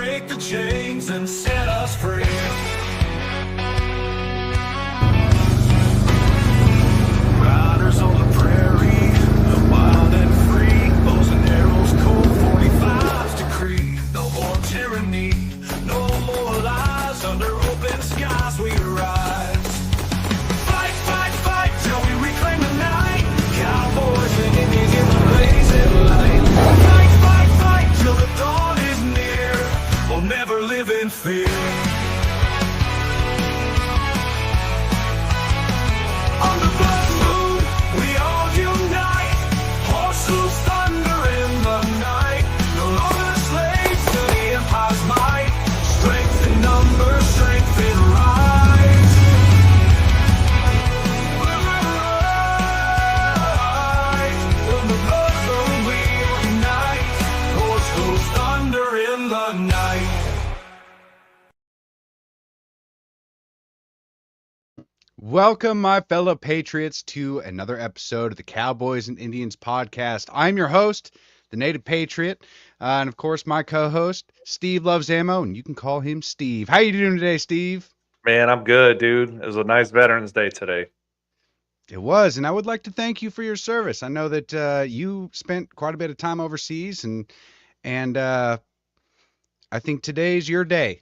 break the chains and set us free. Riders on the prairie, wild and free. Bows and arrows, cold 45's decree. No more tyranny, no more lies. Under open skies we rise. Fight, fight, fight till we reclaim the night. Cowboys and Indians in the blazing light. Fight, fight, fight till the dawn is near. We'll never live in fear. On the blood moon, we all unite. Horse hooves thunder in the night. No longer slaves to the empire's might. Strength in numbers, strength in rise. On the blood moon, we unite. Horse hooves thunder in the night. Welcome, my fellow patriots, to another episode of the Cowboys and Indians podcast. I'm your host, the Native Patriot, and of course, my co-host, Steve Loves Ammo, and you can call him Steve. How you doing today, Steve? Man, I'm good, dude. It was a nice Veterans Day today. It was, and I would like to thank you for your service. I know that you spent quite a bit of time overseas, and I think today's your day.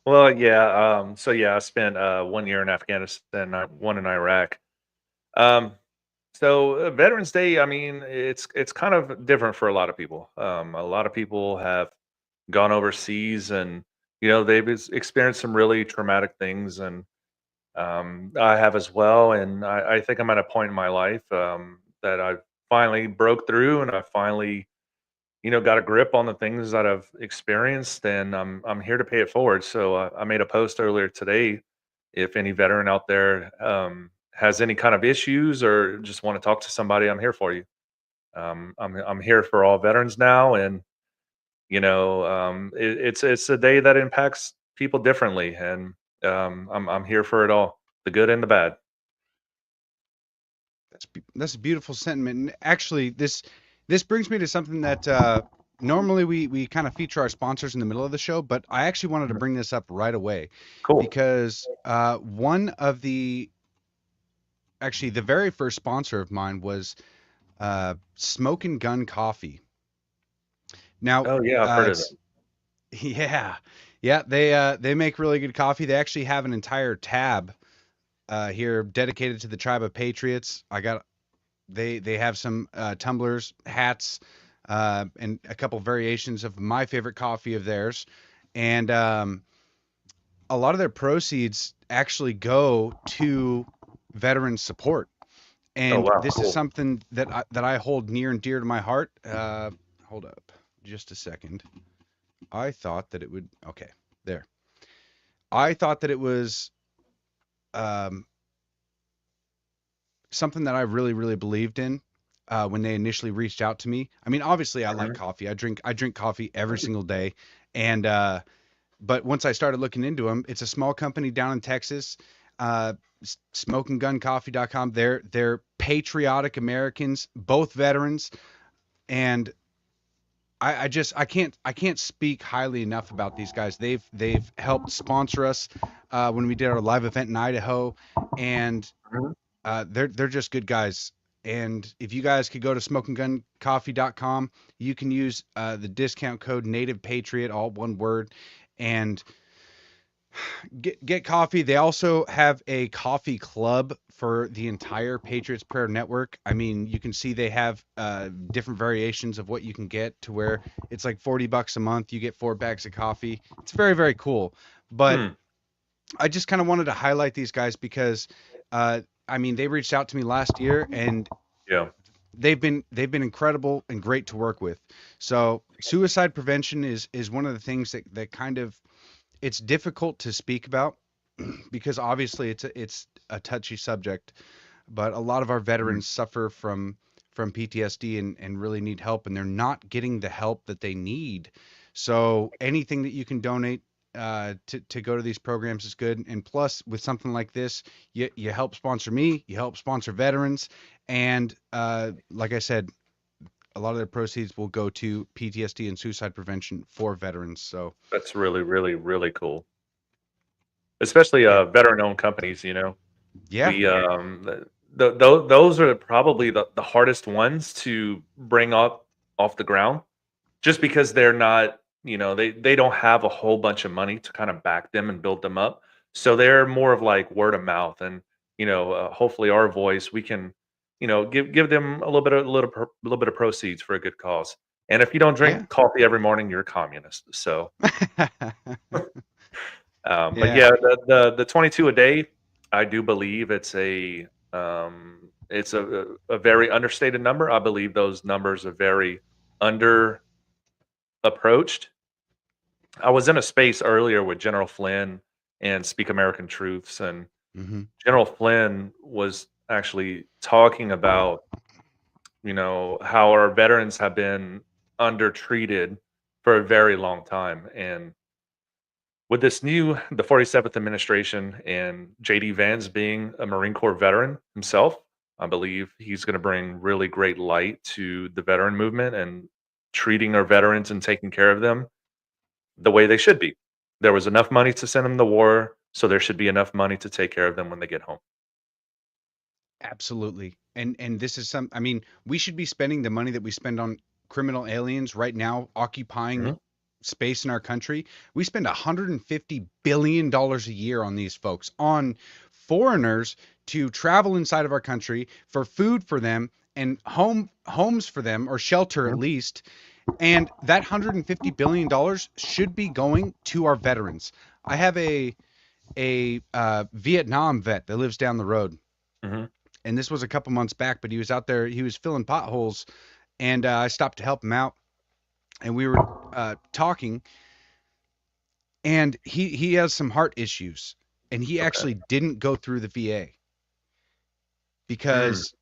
Well, yeah. I spent 1 year in Afghanistan, one in Iraq. Veterans Day, I mean, it's kind of different for a lot of people. A lot of people have gone overseas, and they've experienced some really traumatic things, and I have as well. And I think I'm at a point in my life that I finally broke through, and I finally got a grip on the things that I've experienced, and I'm here to pay it forward. So I made a post earlier today. If any veteran out there has any kind of issues or just want to talk to somebody, I'm here for you. I'm here for all veterans now, and it's a day that impacts people differently, and I'm here for it all, the good and the bad. That's a beautiful sentiment. And actually, this brings me to something that normally we kind of feature our sponsors in the middle of the show, but I actually wanted to bring this up right away. Cool. Because one of the very first sponsor of mine was Smoke and Gun Coffee. Now, Oh yeah, I've heard of it. yeah, they make really good coffee. They actually have an entire tab here dedicated to the tribe of patriots. They have some tumblers, hats, and a couple variations of my favorite coffee of theirs. And a lot of their proceeds actually go to veteran support. And wow, this cool. is something that I hold near and dear to my heart. Hold up just a second. I thought that it would, okay, there. I thought that it was something that I really, really believed in when they initially reached out to me. I mean, obviously I like coffee. I drink coffee every single day. And, but once I started looking into them, it's a small company down in Texas, smokeandguncoffee.com. They're patriotic Americans, both veterans. And I can't speak highly enough about these guys. They've helped sponsor us when we did our live event in Idaho, and they're just good guys. And if you guys could go to smokeandguncoffee.com, you can use the discount code Native Patriot, all one word, and get coffee. They also have a coffee club for the entire Patriots Prayer Network. I mean, you can see they have different variations of what you can get, to where it's like $40 a month. You get 4 bags of coffee. It's very, very cool. But I just kind of wanted to highlight these guys because, I mean, they reached out to me last year, and Yeah. they've been incredible and great to work with. So suicide prevention is one of the things that kind of, it's difficult to speak about because obviously it's a touchy subject, but a lot of our veterans suffer from PTSD and really need help, and they're not getting the help that they need. So anything that you can donate to go to these programs is good. And plus, with something like this, you help sponsor me, you help sponsor veterans, and like I said, a lot of their proceeds will go to PTSD and suicide prevention for veterans. So That's really, really, really cool. Especially yeah, veteran-owned companies, you know. yeah, We those are probably the hardest ones to bring up off the ground, just because they're not, you know, they don't have a whole bunch of money to kind of back them and build them up. So they're more of like word of mouth, and hopefully our voice, we can, give them a little bit of proceeds for a good cause. And if you don't yeah, drink coffee every morning, you're a communist. So, but yeah. yeah, the 22 a day, I do believe it's a very understated number. I believe those numbers are very under approached. I was in a space earlier with General Flynn and Speak American Truths, and Hmm. General Flynn was actually talking about, how our veterans have been undertreated for a very long time. And with the 47th administration and JD Vance being a Marine Corps veteran himself, I believe he's going to bring really great light to the veteran movement and treating our veterans and taking care of them the way they should be. There was enough money to send them to war, so there should be enough money to take care of them when they get home. Absolutely. And this is some, I mean, we should be spending the money that we spend on criminal aliens right now occupying Mhm. space in our country. We spend $150 billion a year on these folks, on foreigners to travel inside of our country for food for them and homes for them, or shelter at Mhm. least. And that $150 billion should be going to our veterans. I have a Vietnam vet that lives down the road, Mhm. and this was a couple months back, but he was out there, he was filling potholes, and I stopped to help him out, and we were talking, and he has some heart issues, and he Okay. actually didn't go through the VA Mm. because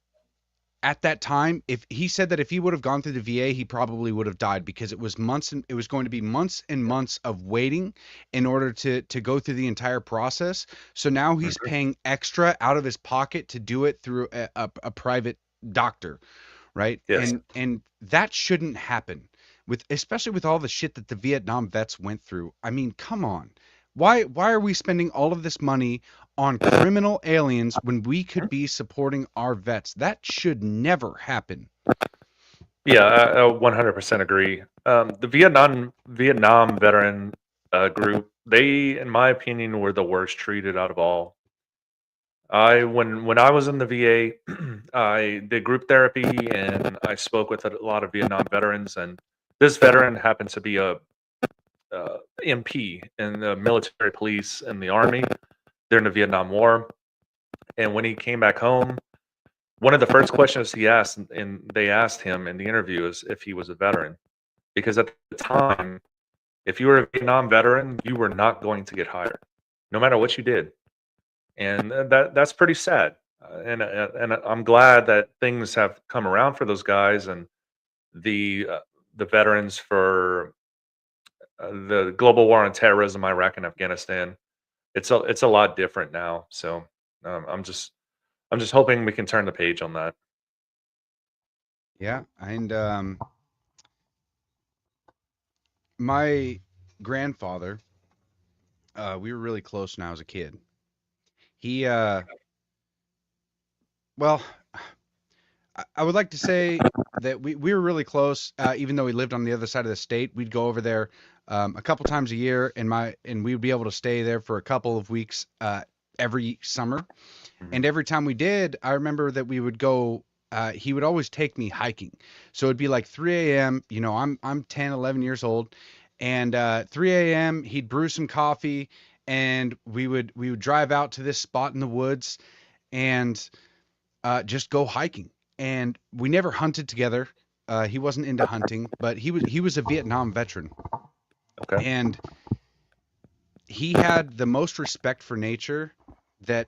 at that time, if he said that if he would have gone through the VA, he probably would have died, because it was months, and it was going to be months and months of waiting in order to go through the entire process. So now he's Mhm. paying extra out of his pocket to do it through a private doctor, right? Yes. And that shouldn't happen, with especially with all the shit that the Vietnam vets went through. I mean, come on. Why are we spending all of this money on criminal aliens when we could be supporting our vets? That should never happen. Yeah, I 100% agree. The Vietnam veteran group, they, in my opinion, were the worst treated out of all. When I was in the VA, I did group therapy and I spoke with a lot of Vietnam veterans. And this veteran happened to be a MP in the military police and the army during the Vietnam War. And when he came back home, one of the first questions he asked, and they asked him in the interview, is if he was a veteran. Because at the time, if you were a Vietnam veteran, you were not going to get hired, no matter what you did, and that's pretty sad. And I'm glad that things have come around for those guys and the veterans for the global war on terrorism, Iraq and Afghanistan. It's a lot different now. So I'm just hoping we can turn the page on that. Yeah, and my grandfather, we were really close when I was a kid. He well, I would like to say that we were really close, even though he lived on the other side of the state. We'd go over there a couple times a year, and we would be able to stay there for a couple of weeks every summer. Mhm. And every time we did, I remember that we would go. He would always take me hiking. So it'd be like 3 a.m. You know, I'm 10, 11 years old, and 3 a.m. he'd brew some coffee, and we would drive out to this spot in the woods, and just go hiking. And we never hunted together. He wasn't into hunting, but he was a Vietnam veteran, Okay. and he had the most respect for nature that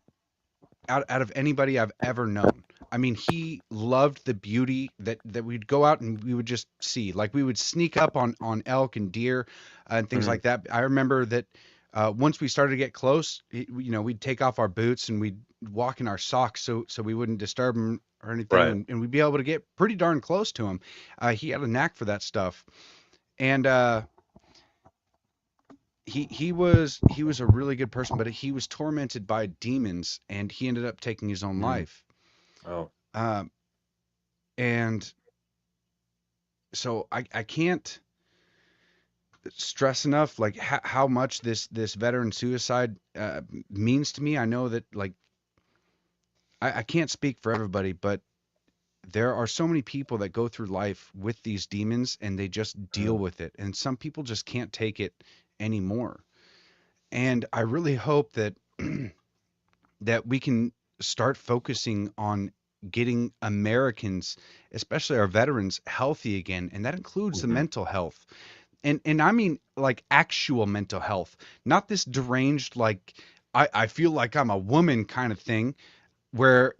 out of anybody I've ever known. I mean, he loved the beauty that we'd go out and we would just see. Like we would sneak up on elk and deer and things Mhm. like that. I remember that once we started to get close, we'd take off our boots and we'd walk in our socks so we wouldn't disturb him or anything, Right. and we'd be able to get pretty darn close to him. He had a knack for that stuff, and he was a really good person, but he was tormented by demons, and he ended up taking his own Mm. life. Oh, Um, and so I can't stress enough like how much this veteran suicide means to me. I know that like I can't speak for everybody, but there are so many people that go through life with these demons and they just deal mm. with it, and some people just can't take it anymore. And I really hope that that we can start focusing on getting Americans, especially our veterans, healthy again, and that includes the Mhm. mental health. And I mean like actual mental health, not this deranged like I feel like I'm a woman kind of thing where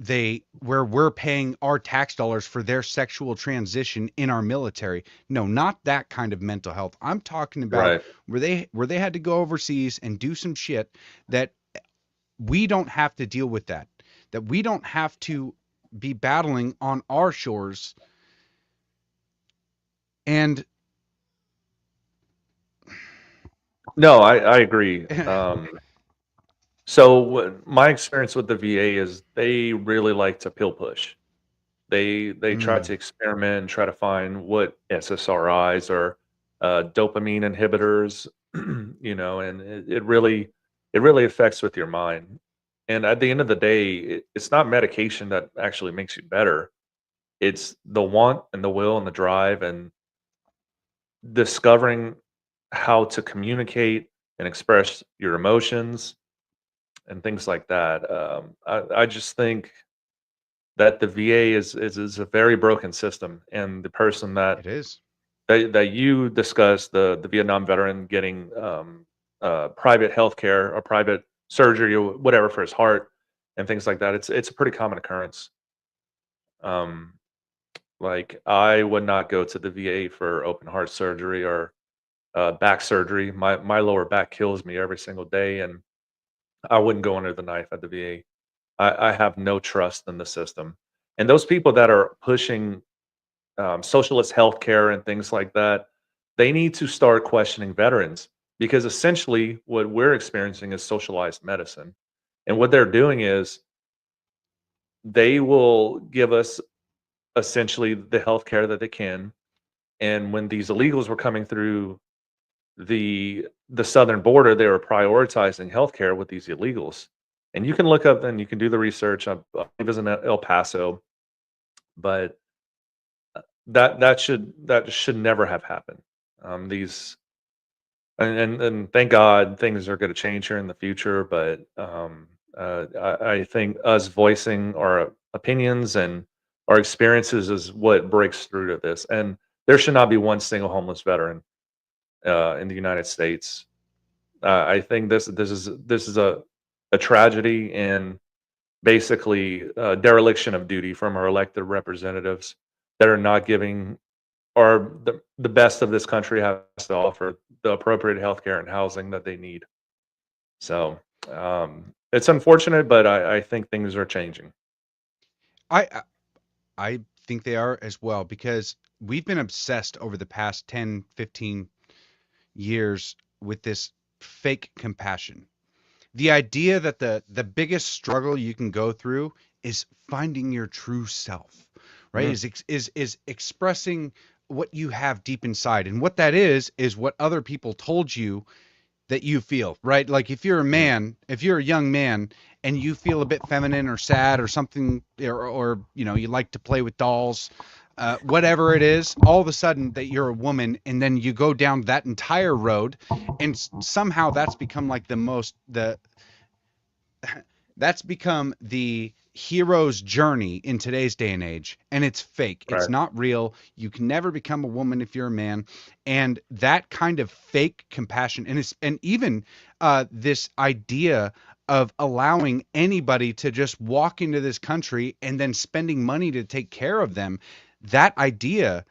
we're paying our tax dollars for their sexual transition in our military. No, not that kind of mental health. I'm talking about Right. where they had to go overseas and do some shit that we don't have to deal with that we don't have to be battling on our shores. And No, I agree. So my experience with the VA is they really like to pill push. They try to mm, experiment and try to find what SSRIs or dopamine inhibitors, and it really affects with your mind. And at the end of the day, it's not medication that actually makes you better. It's the want and the will and the drive and discovering how to communicate and express your emotions and things like that. I just think that the VA is a very broken system, and the person it is. that you discussed, the Vietnam veteran getting private healthcare or private surgery or whatever for his heart and things like that. It's a pretty common occurrence. Um, like I would not go to the VA for open heart surgery or back surgery. My lower back kills me every single day, and I wouldn't go under the knife at the VA. I have no trust in the system. And those people that are pushing socialist healthcare and things like that, they need to start questioning veterans because essentially what we're experiencing is socialized medicine. And what they're doing is they will give us essentially the healthcare that they can. And when these illegals were coming through the southern border, they were prioritizing healthcare with these illegals. And you can look up and you can do the research. I believe it's in El Paso, but that should never have happened. These and thank God things are going to change here in the future. But I think us voicing our opinions and our experiences is what breaks through to this. And there should not be one single homeless veteran in the United States. I think this is a tragedy and basically dereliction of duty from our elected representatives that are not giving or the best of this country has to offer the appropriate healthcare and housing that they need. So it's unfortunate, but I think things are changing. I I think they are as well because we've been obsessed over the past 10, 15 years with this fake compassion. The idea that the biggest struggle you can go through is finding your true self, right? Mm, Is expressing what you have deep inside. And what that is what other people told you that you feel, right? Like if you're a mm, man, if you're a young man and you feel a bit feminine or sad or something, or you like to play with dolls, whatever it is, all of a sudden that you're a woman, and then you go down that entire road, and somehow that's become like the that's become the hero's journey in today's day and age, and it's fake. It's right, not real. You can never become a woman if you're a man. And that kind of fake compassion, and even this idea of allowing anybody to just walk into this country and then spending money to take care of them, that idea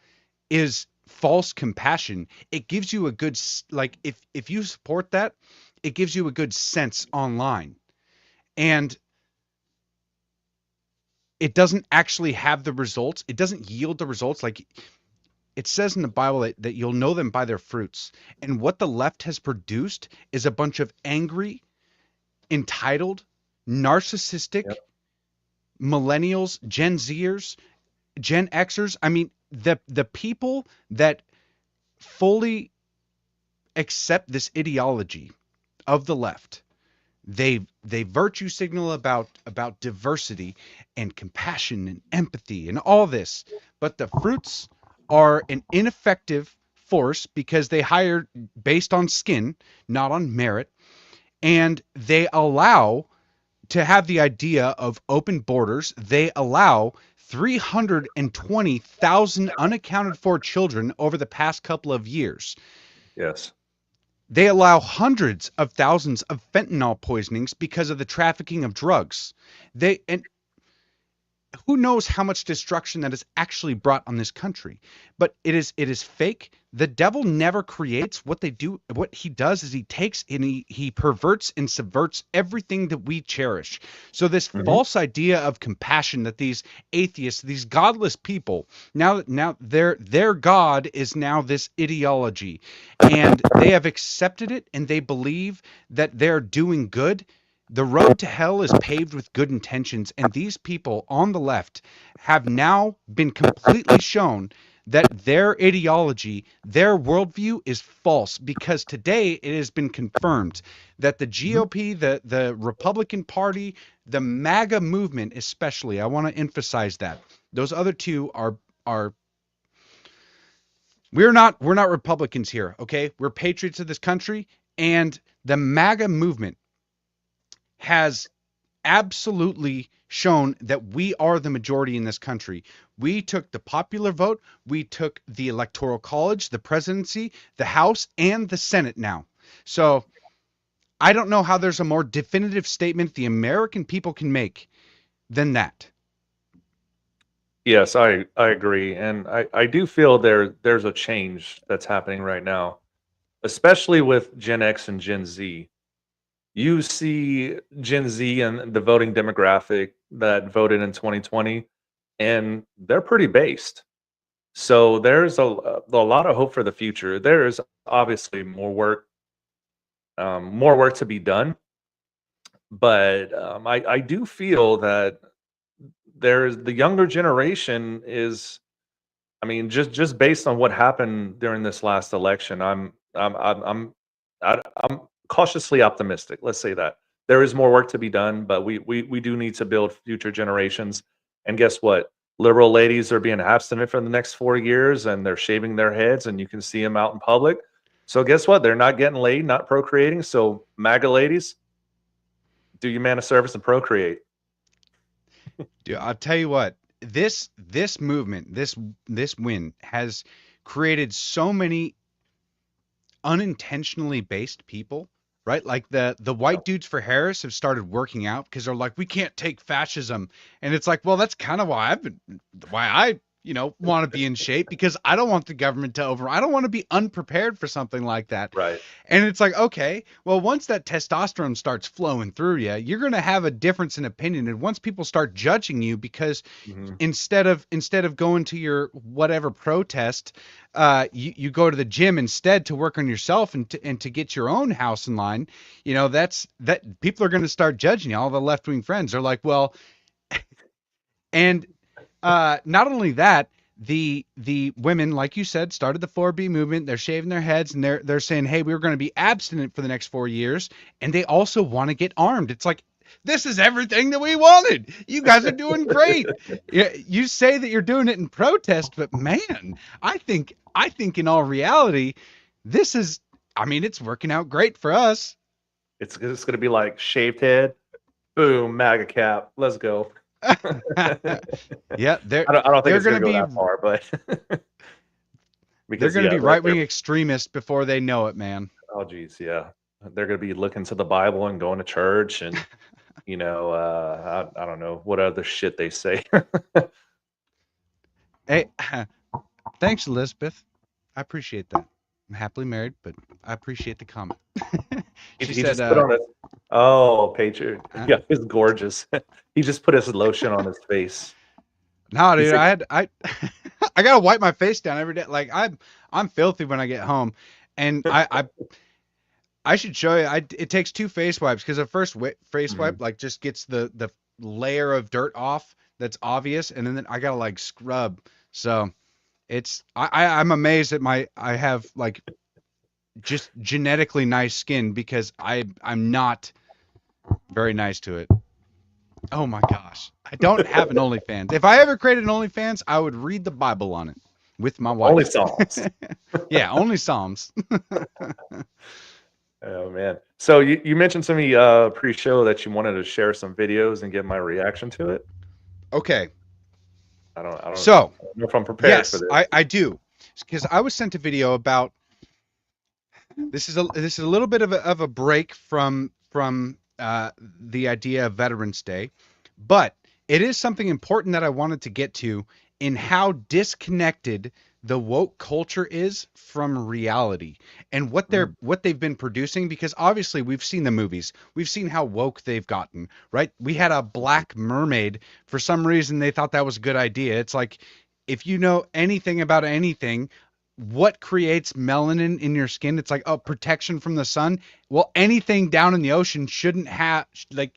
is false compassion. It gives you a good like if you support that, it gives you a good sense online. And it doesn't actually have the results. It doesn't yield the results. Like it says in the Bible that you'll know them by their fruits. And what the left has produced is a bunch of angry, entitled, narcissistic Yep. millennials, Gen Zers, Gen Xers. I mean, the people that fully accept this ideology of the left. They virtue signal about diversity and compassion and empathy and all this, but the fruits are an ineffective force because they hire based on skin, not on merit, and they allow to have the idea of open borders. They allow 320,000 unaccounted for children over the past couple of years. Yes. They allow hundreds of thousands of fentanyl poisonings because of the trafficking of drugs. And who knows how much destruction that is actually brought on this country. But it is fake. The devil never creates. What he does is he takes and he perverts and subverts everything that we cherish. So this false idea of compassion that these atheists, these godless people, now their God is now this ideology, and they have accepted it and they believe that they're doing good. The road to hell is paved with good intentions, and these people on the left have now been completely shown that their ideology, their worldview is false, because today it has been confirmed that the GOP, the Republican Party, the MAGA movement especially, I want to emphasize that. Those other two are we're not Republicans here, okay? We're patriots of this country, and the MAGA movement has absolutely shown that we are the majority in this country. We took the popular vote, we took the electoral college, the presidency, the House, and the Senate now. So I don't know how there's a more definitive statement the American people can make than that. Yes, I agree, and I do feel there's a change that's happening right now, especially with Gen X and Gen Z. You see Gen Z and the voting demographic that voted in 2020, and they're pretty based. So there's a lot of hope for the future. There is obviously more work to be done, but I do feel that there's the younger generation is. I mean, just based on what happened during this last election, I'm cautiously optimistic. Let's say that there is more work to be done, but we do need to build future generations. And guess what? Liberal ladies are being abstinent for the next 4 years, and they're shaving their heads, and you can see them out in public. So guess what? They're not getting laid, not procreating. So MAGA ladies, do your man a service and procreate. Dude, I'll tell you what, this movement, this win has created so many unintentionally based people, right? Like the white dudes for Harris have started working out because they're like, we can't take fascism. And it's like, well, that's kind of why I want to be in shape, because I don't want the government to I don't want to be unprepared for something like that. Right. And it's like, okay, well, once that testosterone starts flowing through you, you're going to have a difference in opinion. And once people start judging you because instead of going to your whatever protest, you go to the gym instead to work on yourself and to get your own house in line, that people are going to start judging you. All the left-wing friends are like, well, and not only that, the women, like you said, started the 4B movement. They're shaving their heads, and they're saying, hey, we're going to be abstinent for the next 4 years, and they also want to get armed. It's like, this is everything that we wanted. You guys are doing great. You say that you're doing it in protest, but man, I think in all reality, this is, it's working out great for us. It's going to be like shaved head, boom, MAGA cap, let's go. Yeah, I don't think it's going to go that far, but they're going to be right-wing extremists before they know it, man. Oh, geez, yeah. They're going to be looking to the Bible and going to church, and I don't know what other shit they say. Hey, thanks, Elizabeth. I appreciate that. I'm happily married, but I appreciate the comment. He just put on oh, Patriot. Yeah, he's gorgeous. He just put his lotion on his face. No, He's dude, like, I I gotta wipe my face down every day. Like I'm filthy when I get home, and I should show you. It takes two face wipes because the first face wipe Mhm. like just gets the layer of dirt off that's obvious, and then I gotta like scrub. So I'm amazed that I have like just genetically nice skin because I'm not very nice to it. Oh my gosh, I don't have an OnlyFans. If I ever created an OnlyFans, I would read the Bible on it with my only wife. Psalms. Yeah, only Psalms. Oh man. So you mentioned to me pre-show that you wanted to share some videos and get my reaction to it. Okay, I so don't know if I'm prepared for yes, this. I do, because I was sent a video about this is a little bit of a break from the idea of Veterans Day, but it is something important that I wanted to get to in how disconnected the woke culture is from reality and Mm. what they've been producing, because obviously we've seen the movies. We've seen how woke they've gotten, right? We had a black mermaid. For some reason they thought that was a good idea. It's like, if you know anything about anything, what creates melanin in your skin? It's like, oh, protection from the sun. Well, anything down in the ocean shouldn't have, like,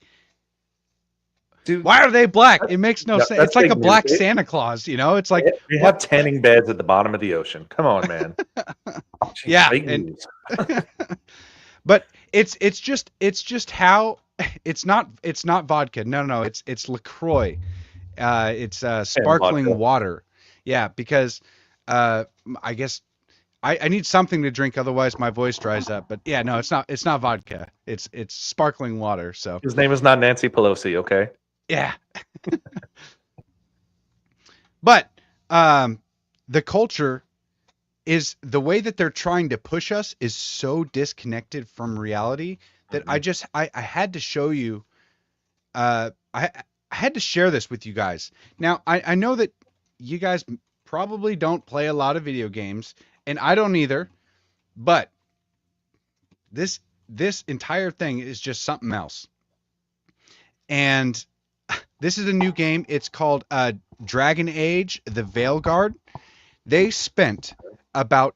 Dude, why are they black? that's, It makes no yeah, sense. that's It's like a fake news. black Santa Claus, you know? It's like, They have what? tanning beds at the bottom of the ocean. Come on, man. Jeez, Yeah, fake and news. but it's just how it's not vodka. No, no, no. It's LaCroix. It's And sparkling vodka. water. Yeah, because uh, I guess I need something to drink, otherwise my voice dries up. But yeah, no, it's not vodka. It's sparkling water. So His name is not Nancy Pelosi, okay? yeah, but the culture is the way that they're trying to push us is so disconnected from reality that Mhm. I had to show you. I had to share this with you guys. Now I know that you guys probably don't play a lot of video games, and I don't either. But this entire thing is just something else. And this is a new game. It's called Dragon Age: The Veilguard. They spent about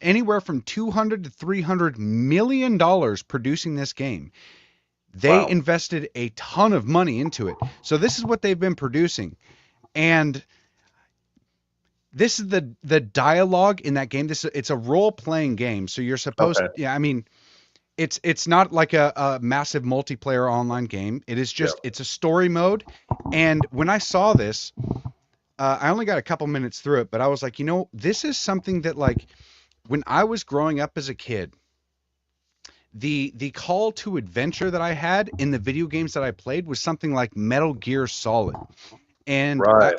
anywhere from 200 to 300 million dollars producing this game. They Wow. invested a ton of money into it. So this is what they've been producing. And this is the dialogue in that game. It's a role playing game. So you're supposed, Okay. yeah, I mean, it's not like a massive multiplayer online game. It is Yeah. just, it's a story mode. And when I saw this, I only got a couple minutes through it, but I was like, this is something that, like, when I was growing up as a kid, the call to adventure that I had in the video games that I played was something like Metal Gear Solid. And Right.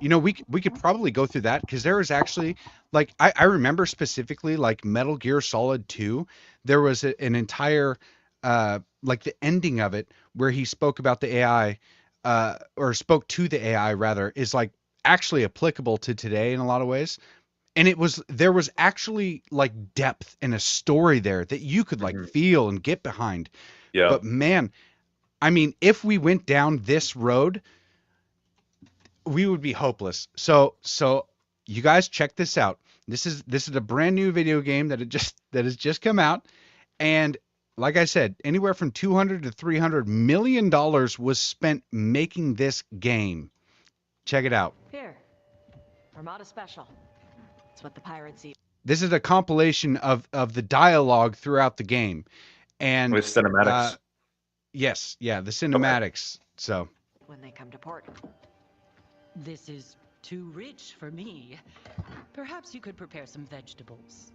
we could probably go through that, because there was actually, like, I remember specifically, like, Metal Gear Solid 2. There was an entire like, the ending of it where he spoke about the AI, or spoke to the AI rather, is like actually applicable to today in a lot of ways. And there was actually like depth and a story there that you could like Mhm. feel and get behind. Yeah. But man, I mean, if we went down this road, we would be hopeless. So you guys check this out. This is a brand new video game that has just come out, and like I said, anywhere from 200 to 300 million dollars was spent making this game. Check it out. Here, Armada Special. It's what the pirates eat This is a compilation of the dialogue throughout the game, and With cinematics. yes, yeah, the Okay. cinematics. So when they come to port. This is too rich for me. Perhaps you could prepare some vegetables.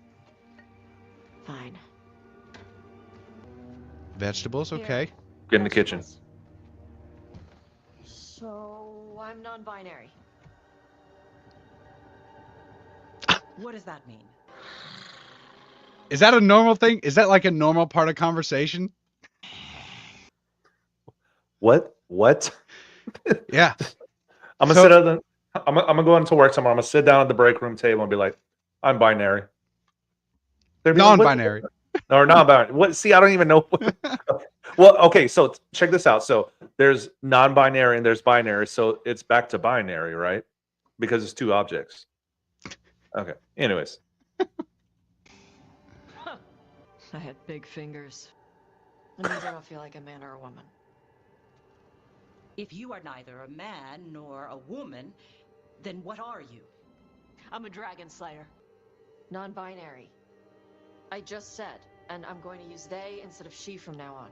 Fine. vegetables, Here. okay. Get in the kitchen. Vegetables. So I'm non-binary. What does that mean? Is that a normal thing? Is that like a normal part of conversation? What? What? Yeah. I'm gonna So- sit at the. I'm gonna go into work tomorrow. I'm gonna sit down at the break room table and be like, "I'm binary." They'd be like, "What?" Non-binary. Or non-binary. What? See, I don't even know. Well, okay. So check this out. So there's non-binary and there's binary, so it's back to binary, right? Because it's two objects. Okay. Anyways, I had big fingers. That means I don't feel like a man or a woman. If you are neither a man nor a woman, then what are you? I'm a dragon slayer. Non-binary. I just said, and I'm going to use they instead of she from now on.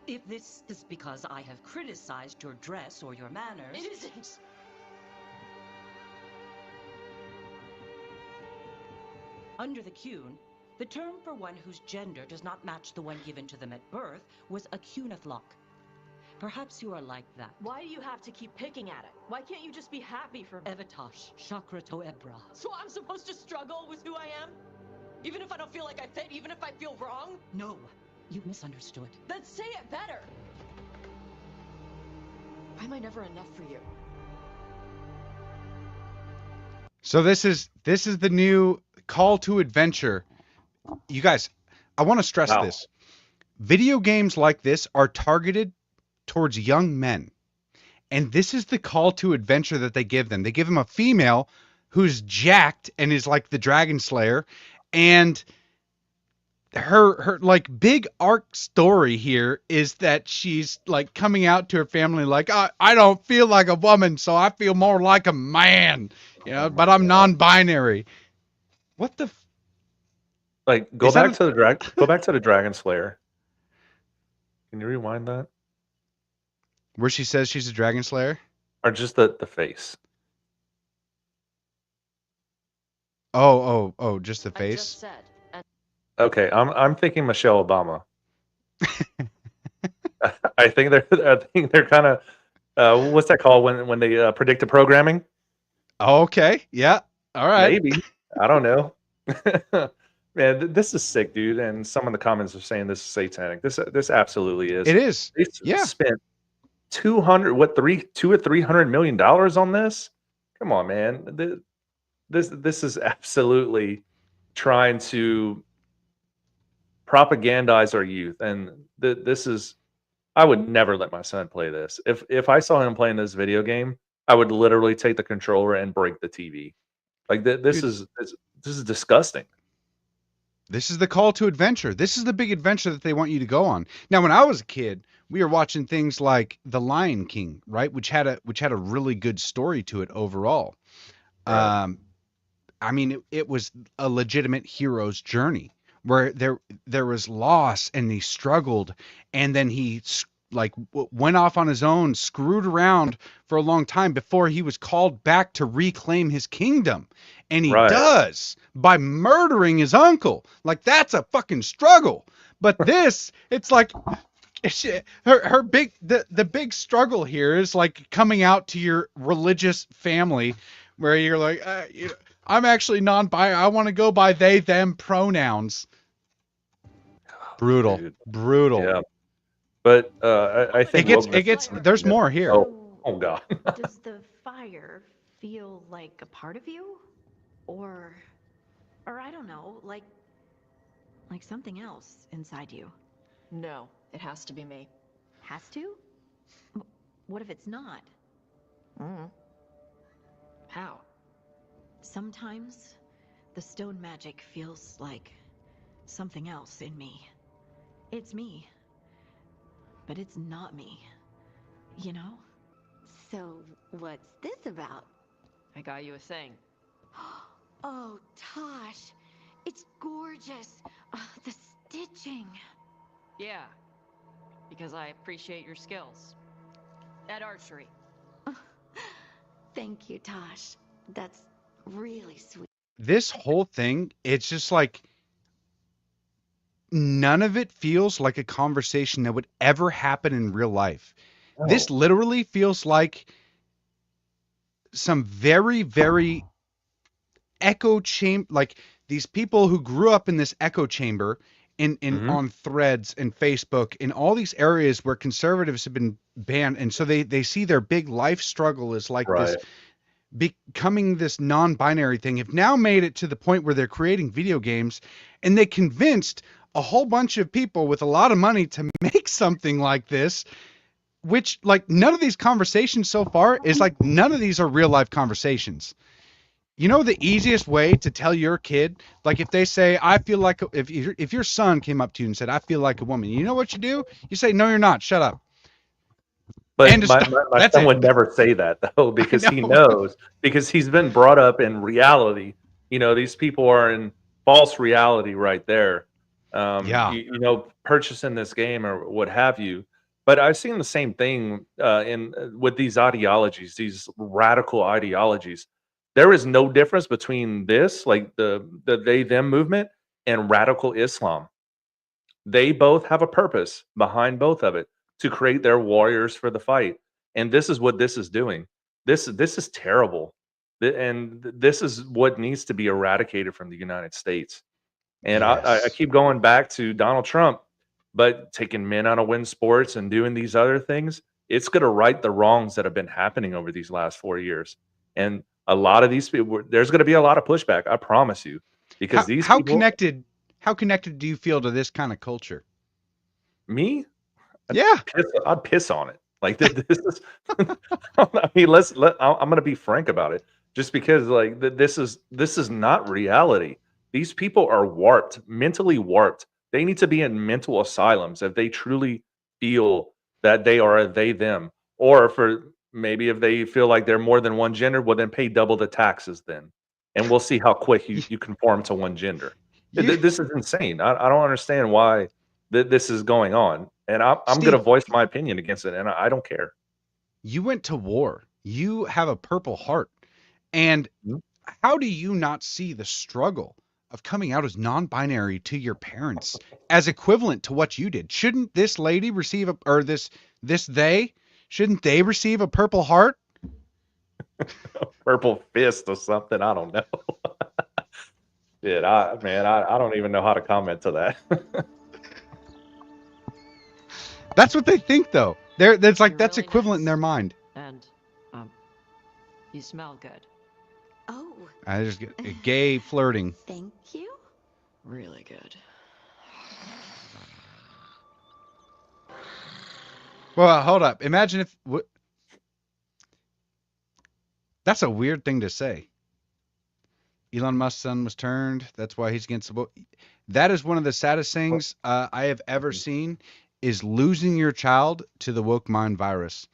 If this is because I have criticized your dress or your manners... It isn't! Under the Cune, the term for one whose gender does not match the one given to them at birth was a Cunithlock. Perhaps you are like that. Why do you have to keep picking at it? Why can't you just be happy for me? Evatosh, Chakra to Ebra. So I'm supposed to struggle with who I am? Even if I don't feel like I fit, even if I feel wrong? No, you misunderstood. Then say it better! Why am I never enough for you? So this is the new call to adventure. You guys, I want to stress Wow. this. Video games like this are targeted towards young men. And this is the call to adventure that they give them. They give them a female who's jacked and is like the Dragon Slayer, and her like big arc story here is that she's like coming out to her family like, I don't feel like a woman, so I feel more like a man, you know, but I'm non-binary. What the like Is that go back to the Dragon Slayer. Can you rewind that? where she says she's a Dragon Slayer? Or just the face? Oh, just the I face. just said, and Okay, I'm thinking Michelle Obama. I think they're kind of what's that called when they predict the programming? Okay, yeah, all right. Maybe. I don't know. Man, this is sick, dude. And some of the comments are saying this is satanic. This absolutely is. It is. They Yeah. spent $200 or $300 million on this. Come on, man. This is absolutely trying to propagandize our youth, and this is. I would never let my son play this. If I saw him playing this video game, I would literally take the controller and break the TV. Like this Dude. is disgusting. This is the call to adventure. This is the big adventure that they want you to go on. Now, when I was a kid, we were watching things like The Lion King, right? Which had a really good story to it overall. Right. I mean, it was a legitimate hero's journey where there was loss and he struggled, and then he went off on his own, screwed around for a long time before he was called back to reclaim his kingdom. And he Right. does by murdering his uncle. Like, that's a fucking struggle. But this, it's like her big the big struggle here is like coming out to your religious family where you're like, I'm actually non-bi. I want to go by they them pronouns. Brutal. Dude. Brutal. Yeah. But I think It gets there's more here. Oh God. Does the fire feel like a part of you? Or I don't know, like something else inside you? no, it has to be me. Has to? What if it's not? How? Sometimes the stone magic feels like something else in me. It's me, but it's not me. You know? So, what's this about? I got you a thing. Oh, Tosh, it's gorgeous. The stitching. Yeah, because I appreciate your skills. At archery. Thank you, Tosh. That's really sweet. This whole thing, it's just like none of it feels like a conversation that would ever happen in real life. This literally feels like some very, very echo chamber, like these people who grew up in this echo chamber in on Threads and Facebook in all these areas where conservatives have been banned, and so they see their big life struggle as like this becoming this non-binary thing, have now made it to the point where they're creating video games, and they convinced a whole bunch of people with a lot of money to make something like this which like none of these conversations so far is like none of these are real life conversations. You know the easiest way to tell your kid, like if they say, I feel like if your son came up to you and said, I feel like a woman, you know what you do? You say, no, you're not. Shut up. But And just my that's son it. would never say that though, I because he know. knows, because he's been brought up in reality. You know, these people are in false reality right there. Yeah. You know, purchasing this game or what have you. But I've seen the same thing in with these ideologies, these radical ideologies. There is no difference between this, like the they them movement, and radical Islam. They both have a purpose behind both of it, to create their warriors for the fight. And this is what this is doing. This is terrible. This is what needs to be eradicated from the United States. And I Yes. keep going back to Donald Trump, but taking men out of win sports and doing these other things, it's going to right the wrongs that have been happening over these last 4 years. And a lot of these people, there's going to be a lot of pushback. I promise you, because How these how people, connected how connected do you feel to this kind of culture? me, Yeah. I'd piss on it. Like this is, I mean, I'm going to be frank about it, just because like this is not reality. These people are warped, mentally warped. They need to be in mental asylums if they truly feel that they are a they them, or for maybe if they feel like they're more than one gender, well then pay double the taxes then, and we'll see how quick you conform to one gender. You This is insane. I don't understand why this is going on, and I'm going to Steve, voice my opinion against it, and I don't care. you went to war. You have a purple heart. And Mhm. how do you not see the struggle of coming out as non-binary to your parents as equivalent to what you did? Shouldn't this lady receive a or this they shouldn't they receive a purple heart? Purple fist or something. I don't know. Shit, I don't even know how to comment to that. That's what they think though. That's like You're that's really equivalent in nice. their mind. And, um, you smell good. Oh, I just get a gay flirting. thank you. Really good. Well, hold up. Imagine if that's a weird thing to say. Elon Musk's son was turned. That's why he's against the book. That is one of the saddest things I have ever seen is losing your child to the woke mind virus.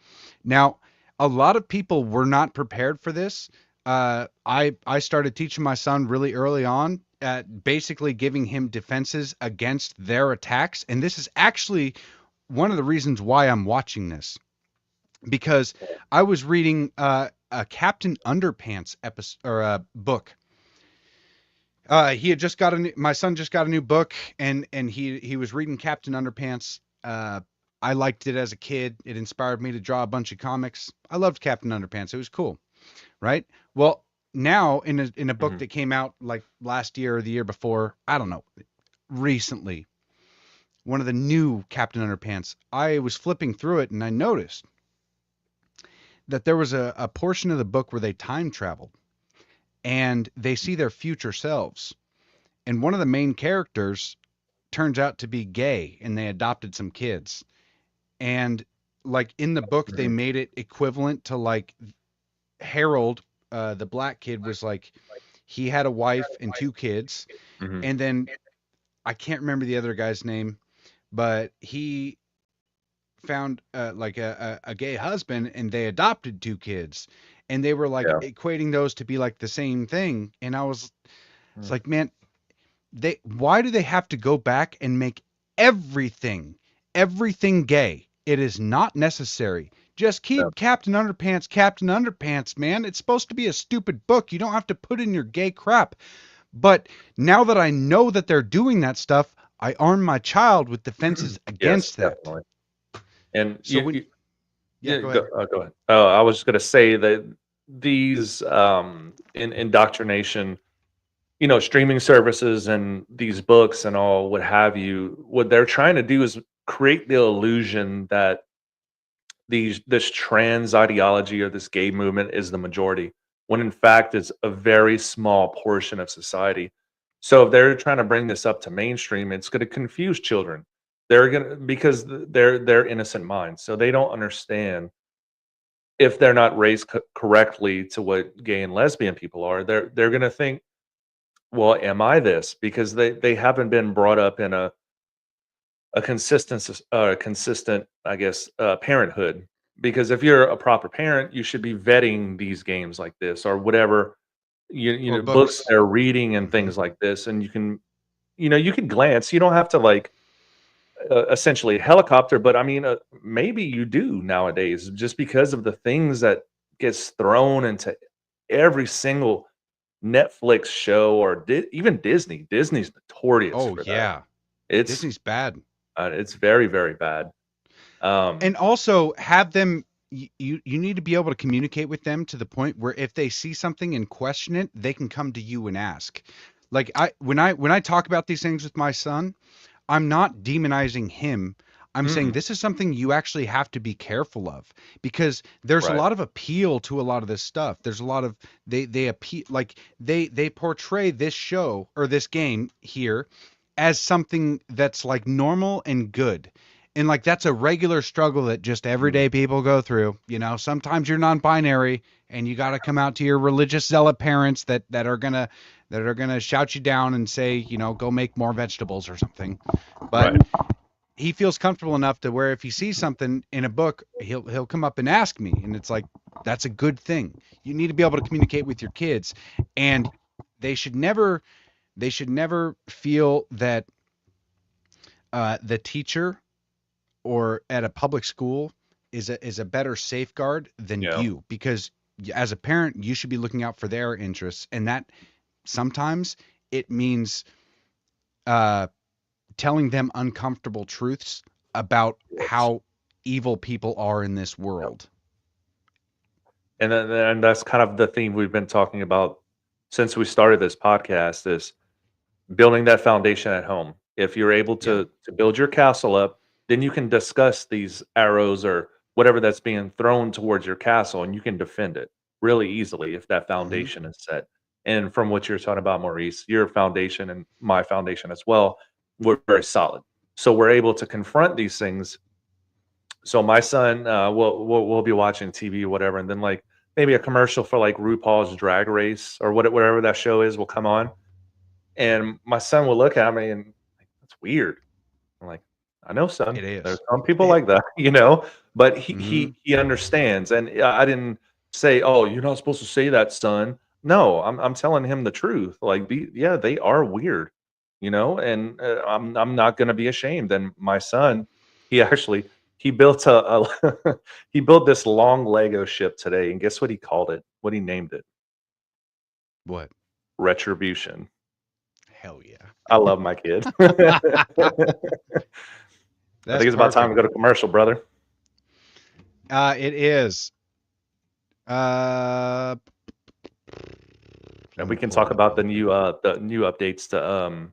Now, a lot of people were not prepared for this. I started teaching my son really early on at basically giving him defenses against their attacks. And this is actually one of the reasons why I'm watching this because I was reading a Captain Underpants episode or a book. He had just got my son just got a new book, and he was reading Captain Underpants. I liked it as a kid. It inspired me to draw a bunch of comics. I loved Captain Underpants. It was cool, right? Well, now in a book Mhm. that came out like last year or the year before, I don't know, recently, one of the new Captain Underpants, I was flipping through it and I noticed that there was a portion of the book where they time traveled and they see their future selves. And one of the main characters turns out to be gay and they adopted some kids. And like in the book, they Mhm. made it equivalent to like Harold, the black kid, was like he had a wife and two kids. Mhm. And then I can't remember the other guy's name, but he found like a gay husband and they adopted two kids. And they were like Yeah. equating those to be like the same thing. And it's Mm. like, man, why do they have to go back and make everything gay? It is not necessary. Just Yeah. keep Captain Underpants, man. It's supposed to be a stupid book. You don't have to put in your gay crap. But now that I know that they're doing that stuff, I arm my child with defenses Yes, against that. definitely. And So when yeah, yeah, go ahead. go ahead. Oh, I was just going to say that these in indoctrination, you know, streaming services and these books and all what have you, what they're trying to do is create the illusion that this trans ideology or this gay movement is the majority, when in fact it's a very small portion of society. So if they're trying to bring this up to mainstream, it's going to confuse children. They're gonna because they're innocent minds, so they don't understand if they're not raised correctly to what gay and lesbian people are. They're gonna think, well, am I this? Because they haven't been brought up in consistent, I guess, parenthood. Because if you're a proper parent, you should be vetting these games like this or whatever Or books books. they're reading and Mhm. things like this, and you can glance. You don't have to like essentially helicopter, but I mean, maybe you do nowadays just because of the things that gets thrown into every single Netflix show or even Disney. Disney's notorious Oh for that. yeah, It's Disney's bad. it's very, very bad. Um, And also have them you need to be able to communicate with them to the point where if they see something and question it, they can come to you and ask. Like when I talk about these things with my son, I'm not demonizing him. I'm saying mm-mm, this is something you actually have to be careful of because there's a right. lot of appeal to a lot of this stuff. There's a lot of they appeal like they portray this show or this game here as something that's like normal and good. And like that's a regular struggle that just Mm, everyday people go through. You know, sometimes you're non-binary and you got to come out to your religious zealot parents that are gonna shout you down and say, go make more vegetables or something. But right. he feels comfortable enough to where if he sees something in a book, he'll come up and ask me, and it's like that's a good thing. You need to be able to communicate with your kids, and they should never feel that the teacher or at a public school is a better safeguard than Yeah. you, because as a parent you should be looking out for their interests, and that sometimes it means uh, telling them uncomfortable truths about Yes. how evil people are in this Yep. world. And that's kind of the theme we've been talking about since we started this podcast is building that foundation at home. If you're able Yeah. to build your castle up, then you can discuss these arrows or whatever that's being thrown towards your castle, and you can defend it really easily if that Hmm. foundation is set. And from what you're talking about, Maurice, your foundation and my foundation as well, we're very solid. So we're able to confront these things. So my son, we'll be watching TV or whatever, and then like maybe a commercial for like RuPaul's Drag Race or whatever that show is will come on, and my son will look at me and like, that's weird. I'm like, I know, son. It There's is. some people It, like that, but he hmm he he understands. And I didn't say, "Oh, you're not supposed to say that, son." No, I'm telling him the truth. Like, yeah, they are weird, and I'm not gonna be ashamed. And my son, he actually he built he built this long Lego ship today, and guess what he called it? What he named it? what? Retribution. Hell yeah. I love my kid. I That's think it's about time perfect. to go to commercial, brother. It is. Uh, And let we me can pull it talk up about real quick. the new updates to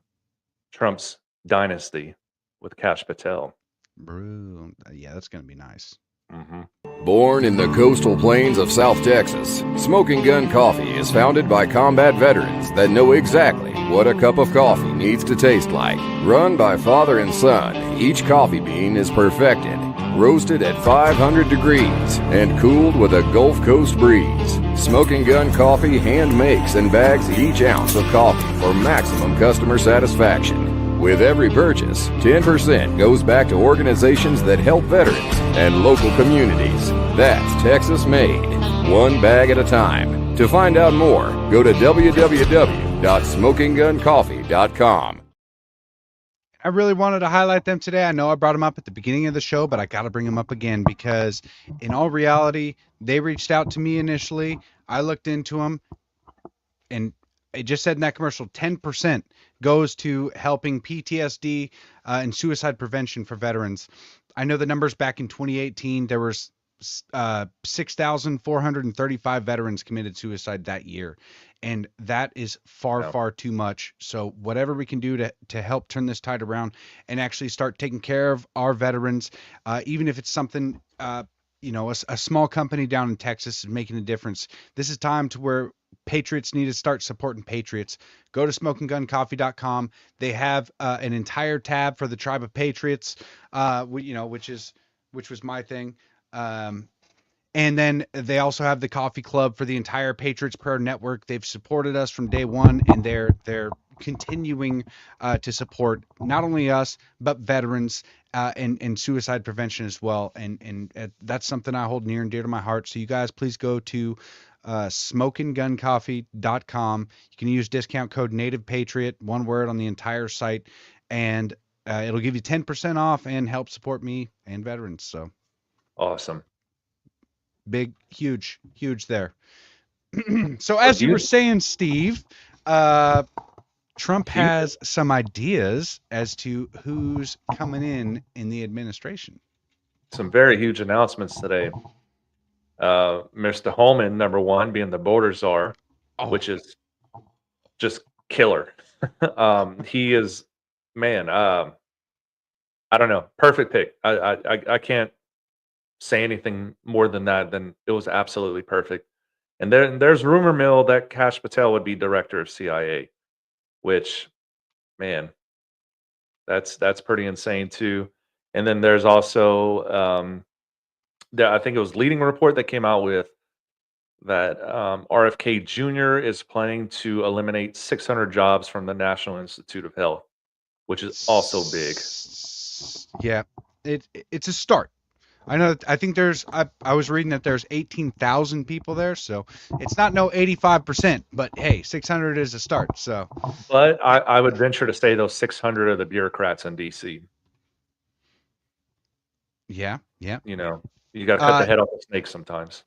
Trump's dynasty with Kash Patel. Brew. Yeah, that's gonna be nice. Hmm. Born in the coastal plains of South Texas, Smoking Gun Coffee is founded by combat veterans that know exactly what a cup of coffee needs to taste like. Run by father and son, each coffee bean is perfected, roasted at 500 degrees, and cooled with a Gulf Coast breeze. Smoking Gun Coffee hand makes and bags each ounce of coffee for maximum customer satisfaction. With every purchase, 10% goes back to organizations that help veterans and local communities. That's Texas made, one bag at a time. To find out more, go to www.smokingguncoffee.com. I really wanted to highlight them today. I know I brought them up at the beginning of the show, but I got to bring them up again because, in all reality, they reached out to me initially. I looked into them, and it just said in that commercial 10% goes to helping PTSD and suicide prevention for veterans. I know the numbers back in 2018, there was 6,435 veterans committed suicide that year. And that is far, Yeah. far too much. So whatever we can do to help turn this tide around and actually start taking care of our veterans, even if it's something, a small company down in Texas is making a difference. This is time to where patriots need to start supporting patriots. Go to smokingguncoffee.com. They have an entire tab for the Tribe of Patriots, which was my thing. And then they also have the coffee club for the entire Patriots Prayer Network. They've supported us from day one, and they're continuing to support not only us but veterans and suicide prevention as well. And that's something I hold near and dear to my heart. So you guys, please go to smokingguncoffee.com. You can use discount code Native Patriot, one word, on the entire site, and it'll give you 10% off and help support me and veterans. So Awesome. big, huge there. So as you were saying, Steve, Trump has some ideas as to who's coming in the administration. Some very huge announcements today. Mr. Holman, number one, being the border czar, which is just killer. He is, man. I don't know. Perfect pick. I can't say anything more than that. Then it was absolutely perfect. And there's rumor mill that Kash Patel would be director of CIA, which, man, that's pretty insane too. And then there's also I think it was Leading Report that came out with that RFK Jr. is planning to eliminate 600 jobs from the National Institute of Health, which is also big. Yeah, it's a start. I know. I think I was reading that there's 18,000 people there, so it's not no 85%. But hey, 600 is a start. So, but I would venture to say those 600 are the bureaucrats in DC. Yeah. You know, you got to cut the head off the snake sometimes.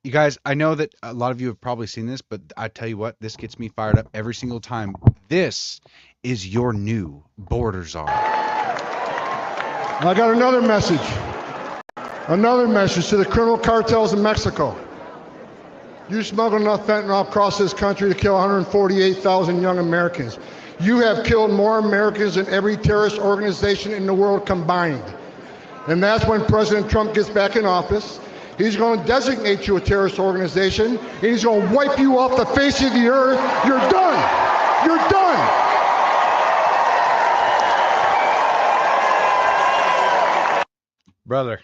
You guys, I know that a lot of you have probably seen this, but I tell you what, this gets me fired up every single time. This is your new border czar. I got another message. Another message to the criminal cartels in Mexico. You smuggle enough fentanyl across this country to kill 148,000 young Americans. You have killed more Americans than every terrorist organization in the world combined. And that's when President Trump gets back in office. He's going to designate you a terrorist organization, and he's going to wipe you off the face of the earth. You're done. You're done. Brother,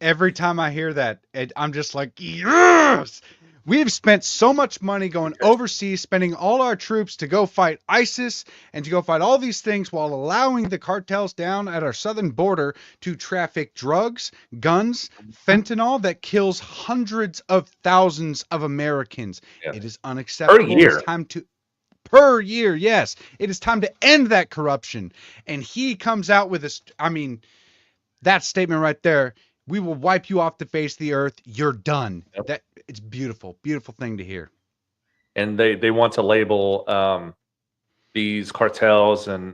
every time I hear that, I'm just like, yes! We've spent so much money going overseas, spending all our troops to go fight ISIS and to go fight all these things while allowing the cartels down at our southern border to traffic drugs, guns, fentanyl that kills hundreds of thousands of Americans. Yeah. It is unacceptable. Per year. It's time to per year, yes. It is time to end that corruption. And he comes out with this, that statement right there. We will wipe you off the face of the earth. You're done. Yep. That it's beautiful thing to hear. And they want to label these cartels and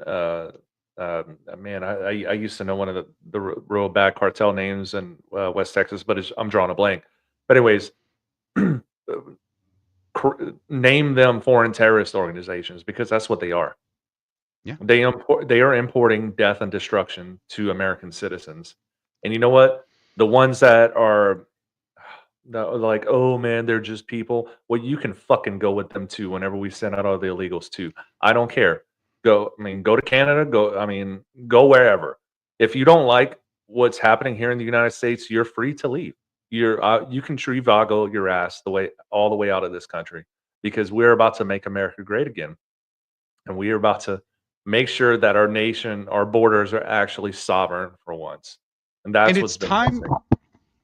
man, I used to know one of the real bad cartel names in West Texas, but I'm drawing a blank. But anyways, name them foreign terrorist organizations because that's what they are. Yeah, they are importing death and destruction to American citizens. And you know what? The ones that are like, oh man, they're just people. Well, you can fucking go with them too whenever we send out all the illegals too. I don't care. Go to Canada, go wherever. If you don't like what's happening here in the United States, you're free to leave. You can trivago your ass all the way out of this country because we're about to make America great again. And we are about to make sure that our nation, our borders are actually sovereign for once. And that's what's time.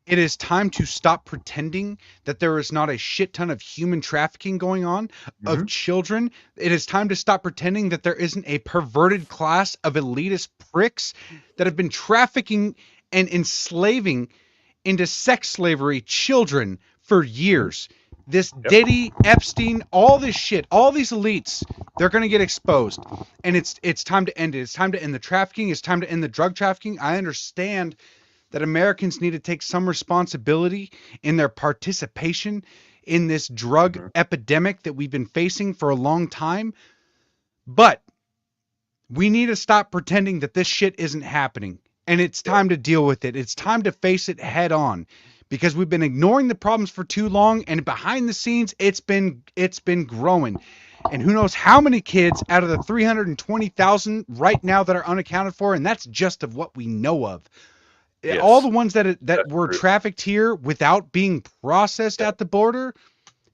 It is time to stop pretending that there is not a shit ton of human trafficking going on of children. It is time to stop pretending that there isn't a perverted class of elitist pricks that have been trafficking and enslaving into sex slavery children for years. This Diddy, Epstein, all this shit, all these elites, they're going to get exposed. And it's time to end it. It's time to end the trafficking. It's time to end the drug trafficking. I understand that Americans need to take some responsibility in their participation in this drug epidemic that we've been facing for a long time. But we need to stop pretending that this shit isn't happening. And it's time to deal with it. It's time to face it head on. because we've been ignoring the problems for too long, and behind the scenes it's been growing. And who knows how many kids out of the 320,000 right now that are unaccounted for, and that's just of what we know of. All the Yes, ones that that's were true. trafficked here without being processed Yeah. at the border,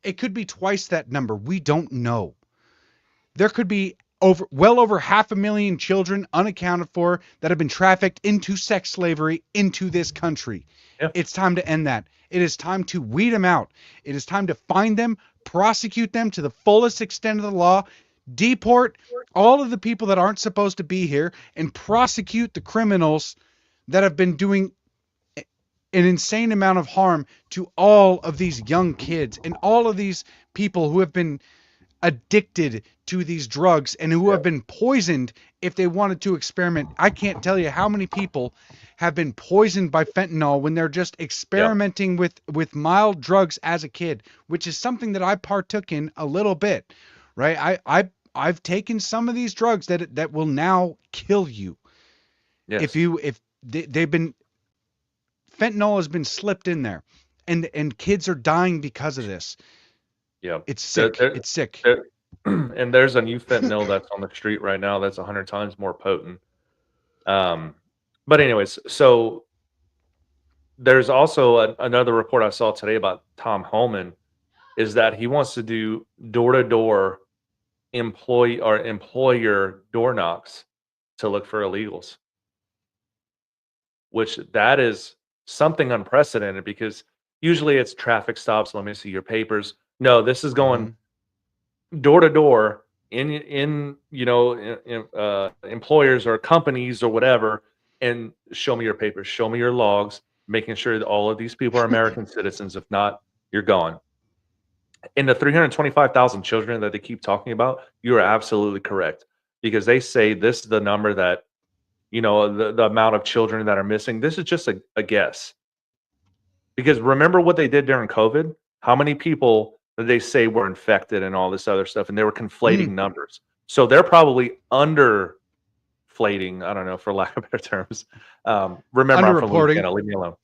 it could be twice that number. We don't know. There could be well over 500,000 children unaccounted for that have been trafficked into sex slavery into this country. Yeah. It's time to end that. It is time to weed them out. It is time to find them, prosecute them to the fullest extent of the law, deport all of the people that aren't supposed to be here, and prosecute the criminals that have been doing an insane amount of harm to all of these young kids and all of these people who have been addicted to these drugs and who have been poisoned if they wanted to experiment. I can't tell you how many people have been poisoned by fentanyl when they're just experimenting with mild drugs as a kid, which is something that I partook in a little bit, right? I've taken some of these drugs that will now kill you. Yes. If they've been, fentanyl has been slipped in there, and kids are dying because of this. Yeah. It's sick. There- It's sick. there- and there's a new fentanyl that's on the street right now that's 100 times more potent. But anyways, so there's also another report I saw today about Tom Homan, is that he wants to do door-to-door employer door knocks to look for illegals, which that is something unprecedented, because usually it's traffic stops. Let me see your papers. No, this is going door to door in employers or companies or whatever, and show me your papers, show me your logs, making sure that all of these people are American citizens. If not, you're gone. In the 325,000 children that they keep talking about, you are absolutely correct, because they say this is the number that, the amount of children that are missing. This is just a guess. Because remember what they did during COVID? How many people did they say were infected and all this other stuff? And they were conflating numbers. So they're probably underflating, I don't know, for lack of better terms. Remember, I'm from Underreporting. Louisiana, leave me alone.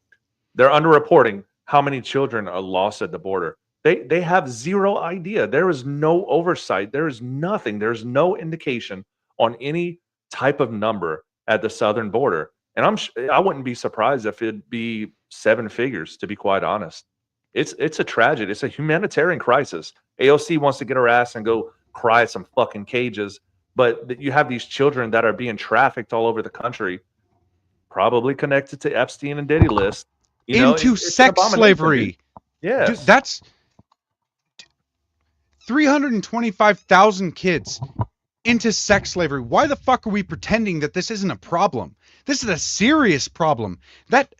They're underreporting how many children are lost at the border. They have zero idea. There is no oversight. There is nothing. There's no indication on any type of number at the southern border. And I wouldn't be surprised if it'd be 7 figures, to be quite honest. It's a tragedy. It's a humanitarian crisis. AOC wants to get her ass and go cry at some fucking cages, but you have these children that are being trafficked all over the country, probably connected to Epstein and Diddy list. Into it's an sex abomination, slavery. dude. Yes. Dude, that's 325,000 kids into sex slavery. Why the fuck are we pretending that this isn't a problem? This is a serious problem. That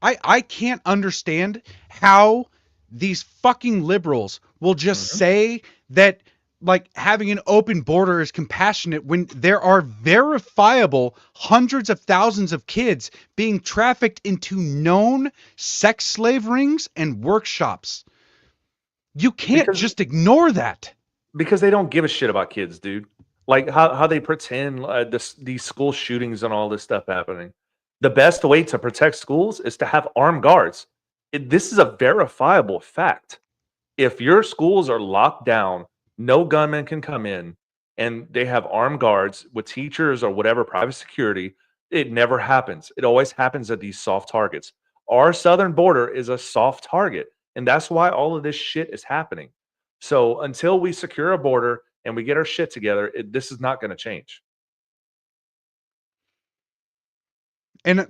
I can't understand how these fucking liberals will just say that, like, having an open border is compassionate when there are verifiable hundreds of thousands of kids being trafficked into known sex slave rings and workshops. You can't just ignore that. Because they don't give a shit about kids, dude. Like how they pretend these school shootings and all this stuff happening. The best way to protect schools is to have armed guards. This is a verifiable fact. If your schools are locked down, no gunmen can come in, and they have armed guards with teachers or whatever, private security, it never happens. It always happens at these soft targets. Our southern border is a soft target, and that's why all of this shit is happening. So until we secure a border and we get our shit together, this is not going to change. And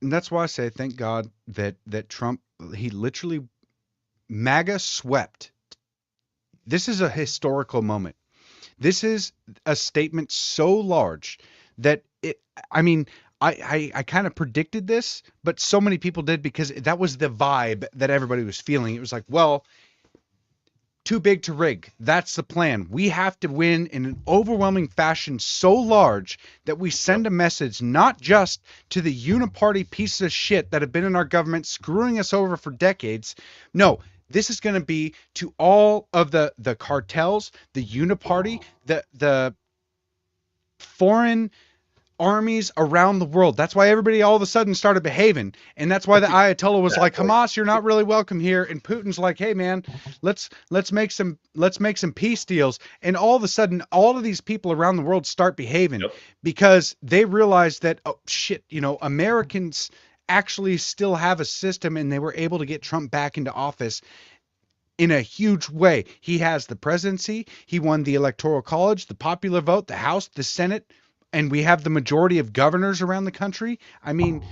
that's why I say thank God that Trump, he literally, MAGA swept. This is a historical moment. This is a statement so large that I kind of predicted this, but so many people did, because that was the vibe that everybody was feeling. It was like, well, too big to rig. That's the plan. We have to win in an overwhelming fashion so large that we send a message not just to the uniparty pieces of shit that have been in our government screwing us over for decades. No, this is going to be to all of the cartels, the uniparty, the foreign armies around the world. That's why everybody all of a sudden started behaving. And that's why the Ayatollah was like, Hamas, you're not really welcome here. And Putin's like, hey man, let's make some peace deals. And all of a sudden, all of these people around the world start behaving because they realize that, oh shit, Americans actually still have a system, and they were able to get Trump back into office in a huge way. He has the presidency, he won the electoral college, the popular vote, the House, the Senate, and we have the majority of governors around the country. I mean,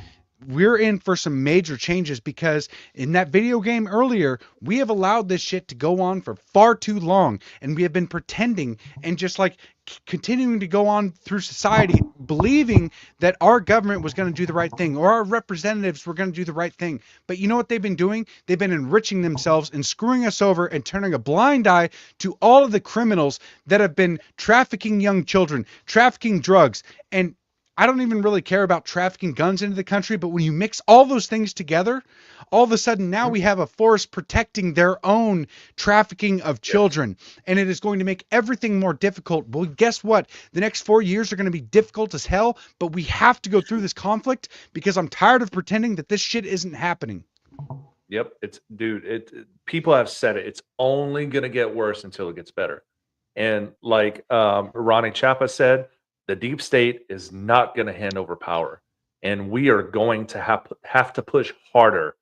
we're in for some major changes because in that video game earlier, we have allowed this shit to go on for far too long, and we have been pretending and just like continuing to go on through society believing that our government was going to do the right thing or our representatives were going to do the right thing. But you know what they've been doing? They've been enriching themselves and screwing us over and turning a blind eye to all of the criminals that have been trafficking young children, trafficking drugs, and I don't even really care about trafficking guns into the country, but when you mix all those things together, all of a sudden now we have a force protecting their own trafficking of children, and it is going to make everything more difficult. Well, guess what? The next 4 years are going to be difficult as hell, but we have to go through this conflict because I'm tired of pretending that this shit isn't happening. Yep, people have said it. It's only going to get worse until it gets better. And like Ronnie Chapa said, the deep state is not going to hand over power, and we are going to have to push harder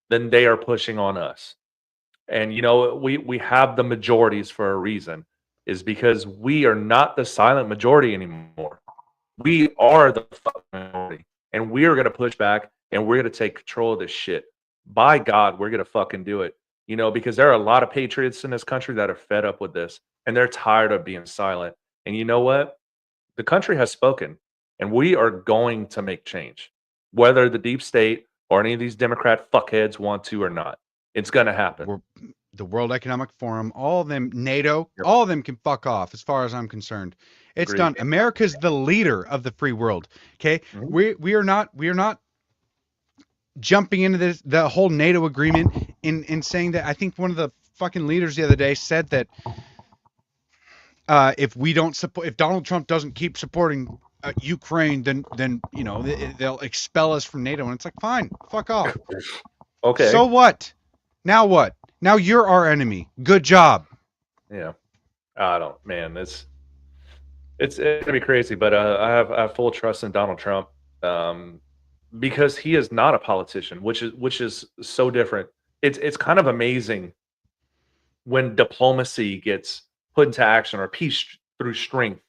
than they are pushing on us. And we have the majorities for a reason, is because we are not the silent majority anymore. We are the fucking minority, and we are going to push back, and we're going to take control of this shit. By God, we're going to fucking do it. Because there are a lot of patriots in this country that are fed up with this, and they're tired of being silent. And you know what? The country has spoken, and we are going to make change, whether the deep state or any of these Democrat fuckheads want to or not. It's going to happen. The World Economic Forum, all of them, NATO, all of them can fuck off as far as I'm concerned. It's Agreed. done. America's the leader of the free world. Okay. We are not jumping into the whole NATO agreement in saying that. I think one of the fucking leaders the other day said that if Donald Trump doesn't keep supporting Ukraine, then they'll expel us from NATO. And it's like, fine, fuck off. Okay. So what? Now what? Now you're our enemy. Good job. Yeah. Man, it's gonna be crazy, but I have full trust in Donald Trump because he is not a politician, which is so different. It's kind of amazing when diplomacy gets put into action, or peace through strength,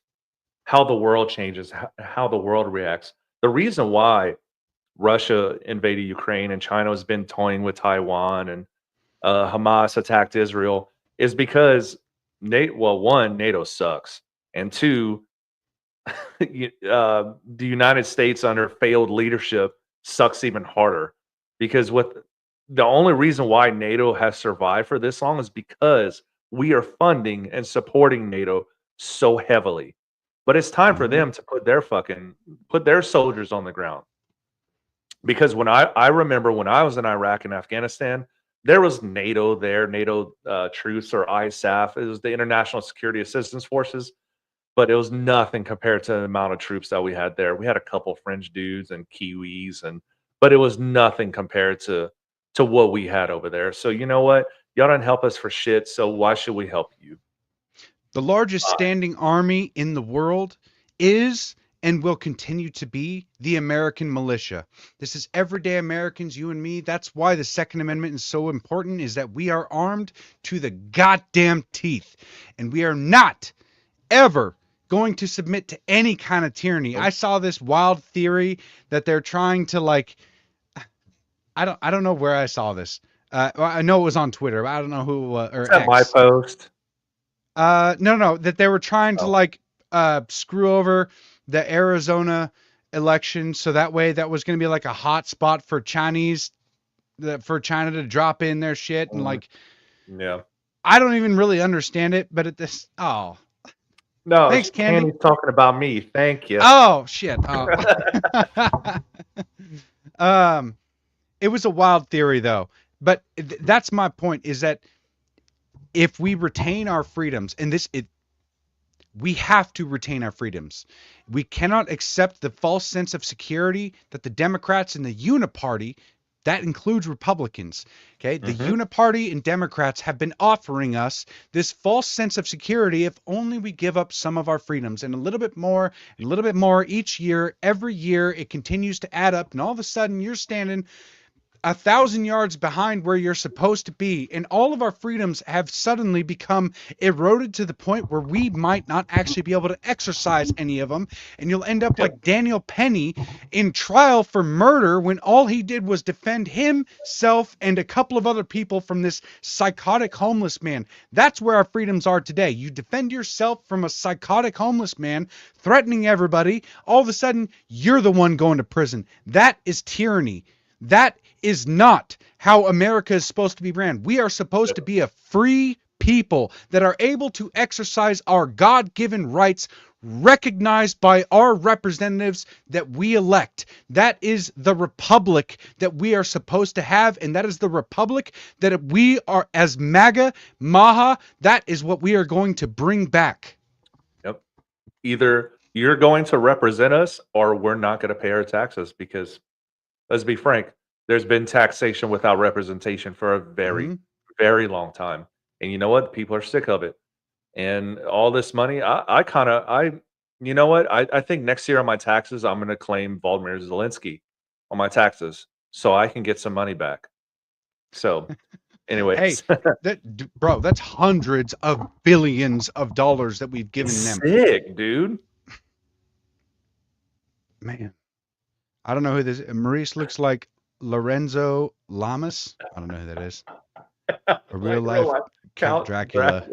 how the world changes, how the world reacts. The reason why Russia invaded Ukraine and China has been toying with Taiwan and Hamas attacked Israel is because NATO sucks, and two, the United States under failed leadership sucks even harder, because the only reason why NATO has survived for this long is because we are funding and supporting NATO so heavily. But it's time for them to put their soldiers on the ground. Because when I remember when I was in Iraq and Afghanistan, there was NATO there, NATO troops, or ISAF. It was the International Security Assistance Forces, but it was nothing compared to the amount of troops that we had there. We had a couple fringe dudes and Kiwis, but it was nothing compared to what we had over there. So you know what? Y'all don't help us for shit, so why should we help you? The largest standing army in the world is and will continue to be the American militia. This is everyday Americans, you and me. That's why the Second Amendment is so important, is that we are armed to the goddamn teeth. And we are not ever going to submit to any kind of tyranny. I saw this wild theory that they're trying to I don't know where I saw this. I know it was on Twitter, but I don't know who or Is that X. my post? No, that they were trying to screw over the Arizona election, so that way that was going to be like a hot spot for for China to drop in their shit and Yeah. I don't even really understand it, but no, thanks, Candy. Candy's talking about me. Thank you. Oh shit. It was a wild theory though, but that's my point, is that if we retain our freedoms, and we have to retain our freedoms. We cannot accept the false sense of security that the Democrats and the Uniparty, that includes Republicans, okay? The Uniparty and Democrats have been offering us this false sense of security if only we give up some of our freedoms, and a little bit more, and a little bit more each year. Every year it continues to add up, and all of a sudden you're standing 1,000 yards behind where you're supposed to be, and all of our freedoms have suddenly become eroded to the point where we might not actually be able to exercise any of them, and you'll end up like Daniel Penny in trial for murder when all he did was defend himself and a couple of other people from this psychotic homeless man. That's where our freedoms are today. You defend yourself from a psychotic homeless man threatening everybody. All of a sudden, you're the one going to prison. That is tyranny. That is not how America is supposed to be ran. We are supposed to be a free people that are able to exercise our God-given rights recognized by our representatives that we elect. That is the republic that we are supposed to have, and that is the republic that we are, as MAGA, MAHA, that is what we are going to bring back. Yep. Either you're going to represent us or we're not going to pay our taxes, because let's be frank, there's been taxation without representation for a very, very long time. And you know what? People are sick of it. And all this money, you know what? I think next year on my taxes, I'm going to claim Volodymyr Zelensky on my taxes so I can get some money back. So, anyways. Hey, bro, that's hundreds of billions of dollars that we've given them. Sick, dude. Man, I don't know who this is. Maurice looks like Lorenzo Lamas. I don't know who that is. A real life Count Dracula.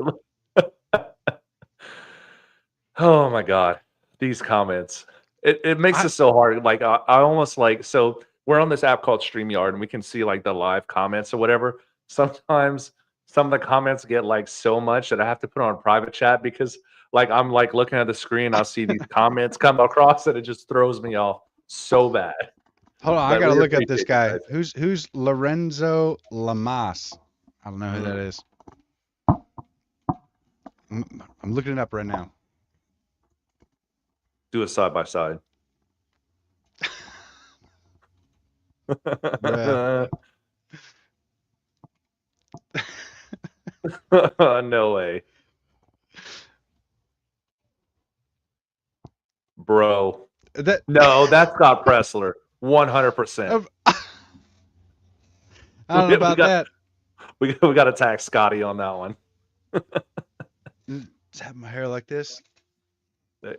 Oh my God. These comments. It makes it so hard. Like I almost like, so we're on this app called StreamYard and we can see like the live comments or whatever. Sometimes some of the comments get like so much that I have to put on private chat because like I'm like looking at the screen, I'll see these comments come across and it just throws me off so bad. Hold on, I gotta look up this guy. Who's Lorenzo Lamas? I don't know who that is. I'm looking it up right now. Do it side by side. No way. Bro. No, that's Scott Pressler. 100%. I don't know about that. We got to tag Scotty on that one. Does have my hair like this?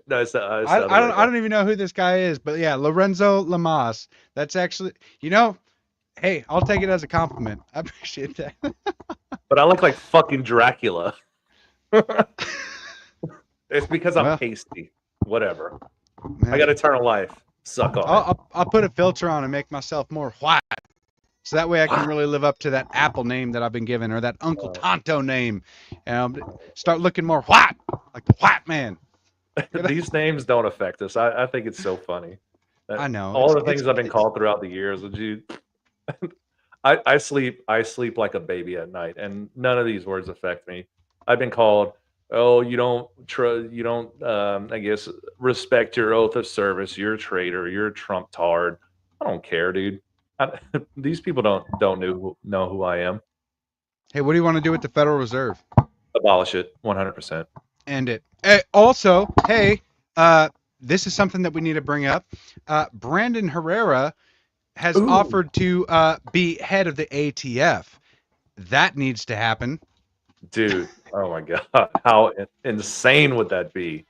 No, it's I don't even know who this guy is, but yeah, Lorenzo Lamas. That's actually, hey, I'll take it as a compliment. I appreciate that. But I look like fucking Dracula. It's because I'm pasty. Whatever. Man. I got eternal life. Suck on. I'll put a filter on and make myself more white. So that way I can really live up to that Apple name that I've been given, or that Uncle Tonto name. And start looking more white, like the white man. These names don't affect us. I think it's so funny. I know. All the things I've been called throughout the years. I sleep like a baby at night, and none of these words affect me. I've been called, you don't I guess respect your oath of service. You're a traitor. You're a Trump tard. I don't care, dude. These people don't know who I am. Hey, what do you want to do with the Federal Reserve? Abolish it, 100%. End it. Also, hey, this is something that we need to bring up. Brandon Herrera has offered to be head of the ATF. That needs to happen. Dude, oh my God. How insane would that be?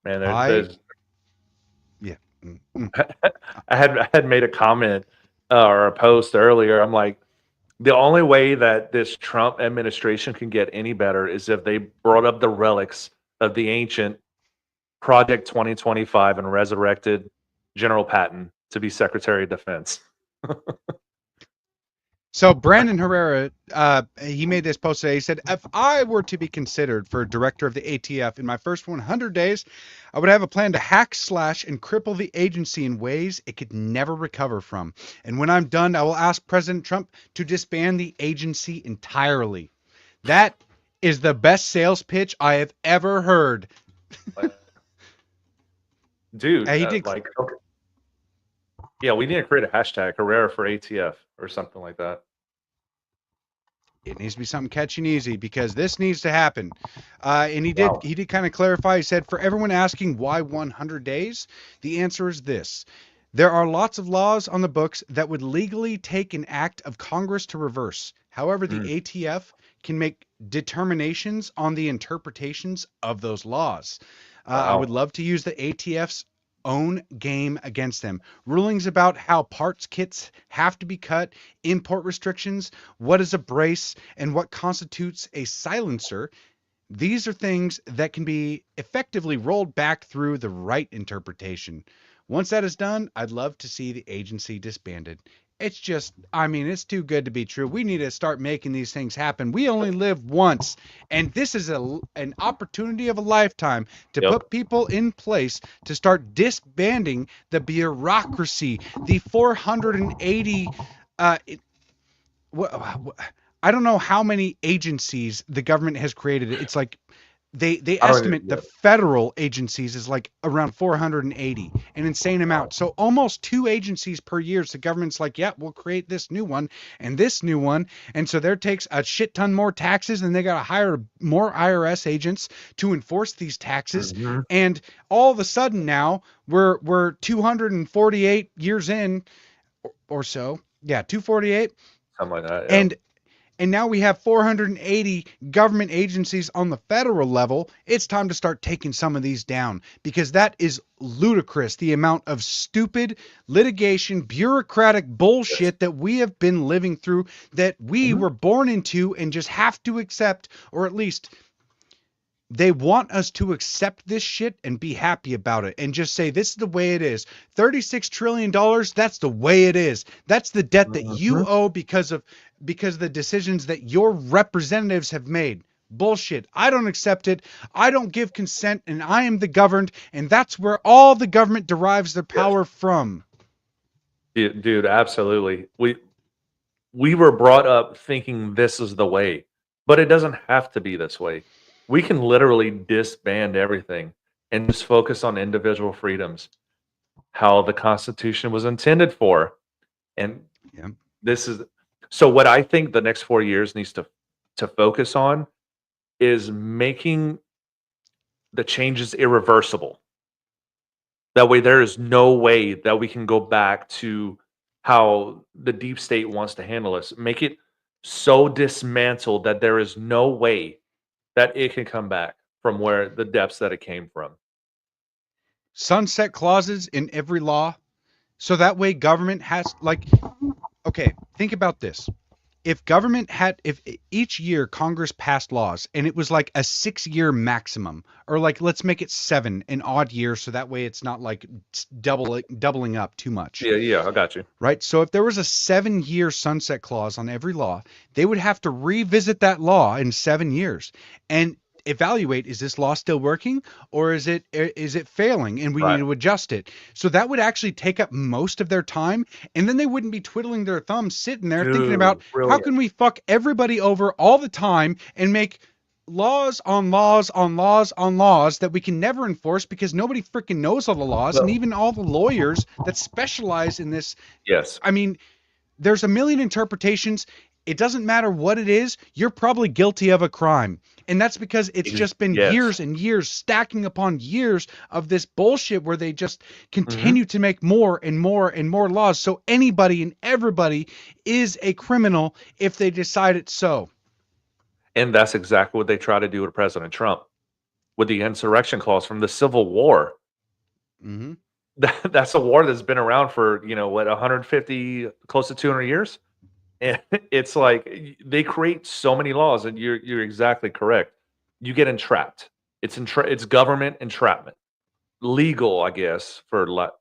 Man, there's yeah. I had made a comment or a post earlier. I'm like, the only way that this Trump administration can get any better is if they brought up the relics of the ancient Project 2025 and resurrected General Patton to be Secretary of Defense. So Brandon Herrera, he made this post today. He said, if I were to be considered for director of the ATF in my first 100 days, I would have a plan to hack, slash, and cripple the agency in ways it could never recover from. And when I'm done, I will ask President Trump to disband the agency entirely. That is the best sales pitch I have ever heard. Dude, He did. like, okay. Yeah, we need to create a hashtag Herrera for ATF or something like that. It needs to be something catchy and easy because this needs to happen. And he did. Wow. He did kind of clarify. He said, for everyone asking why 100 days, the answer is this: there are lots of laws on the books that would legally take an act of Congress to reverse. However, the ATF can make determinations on the interpretations of those laws. I would love to use the ATF's own game against them. Rulings about how parts kits have to be cut, import restrictions, what is a brace, and what constitutes a silencer. These are things that can be effectively rolled back through the right interpretation. Once that is done, I'd love to see the agency disbanded. It's just, I mean, it's too good to be true. We need to start making these things happen. We only live once, and this is an opportunity of a lifetime to put people in place to start disbanding the bureaucracy, the 480 I don't know how many agencies the government has created. It's like they estimate the federal agencies is like around 480, an insane amount. So almost 2 agencies per year. So the government's like, yeah, we'll create this new one and this new one. And so there takes a shit ton more taxes, and they got to hire more IRS agents to enforce these taxes. And all of a sudden now we're 248 years in or so. Yeah, 248. Something like that. Yeah. And now we have 480 government agencies on the federal level. It's time to start taking some of these down, because that is ludicrous, the amount of stupid litigation, bureaucratic bullshit that we have been living through, that we were born into and just have to accept, or at least they want us to accept this shit and be happy about it and just say, this is the way it is. $36 trillion, that's the way it is. That's the debt that you owe because of the decisions that your representatives have made. Bullshit. I don't accept it. I don't give consent, and I am the governed, and that's where all the government derives their power from. Dude, absolutely. We were brought up thinking this is the way, but it doesn't have to be this way. We can literally disband everything and just focus on individual freedoms, how the Constitution was intended for. And this is so what I think the next 4 years needs to focus on is making the changes irreversible. That way there is no way that we can go back to how the deep state wants to handle us. Make it so dismantled that there is no way that it can come back from where the depths that it came from. Sunset clauses in every law. So that way government has, like, okay, think about this. If each year Congress passed laws and it was like a 6-year maximum, or like, let's make it 7, an odd year. So that way it's not like doubling up too much. Yeah, I got you. Right. So if there was a 7-year sunset clause on every law, they would have to revisit that law in 7 years and evaluate, is this law still working, or is it failing, and we need to adjust it. So that would actually take up most of their time, and then they wouldn't be twiddling their thumbs sitting there thinking about how can we fuck everybody over all the time and make laws on laws on laws on laws that we can never enforce because nobody freaking knows all the laws. And even all the lawyers that specialize in this. Yes. I mean, there's a million interpretations. It doesn't matter what it is. You're probably guilty of a crime. And that's because it's just been years and years stacking upon years of this bullshit where they just continue to make more and more and more laws. So anybody and everybody is a criminal if they decide it so. And that's exactly what they try to do with President Trump with the insurrection clause from the Civil War. That's a war that's been around for, 150, close to 200 years. And it's like they create so many laws, and you're exactly correct. You get entrapped. It's government entrapment, legal, I guess. Fuck,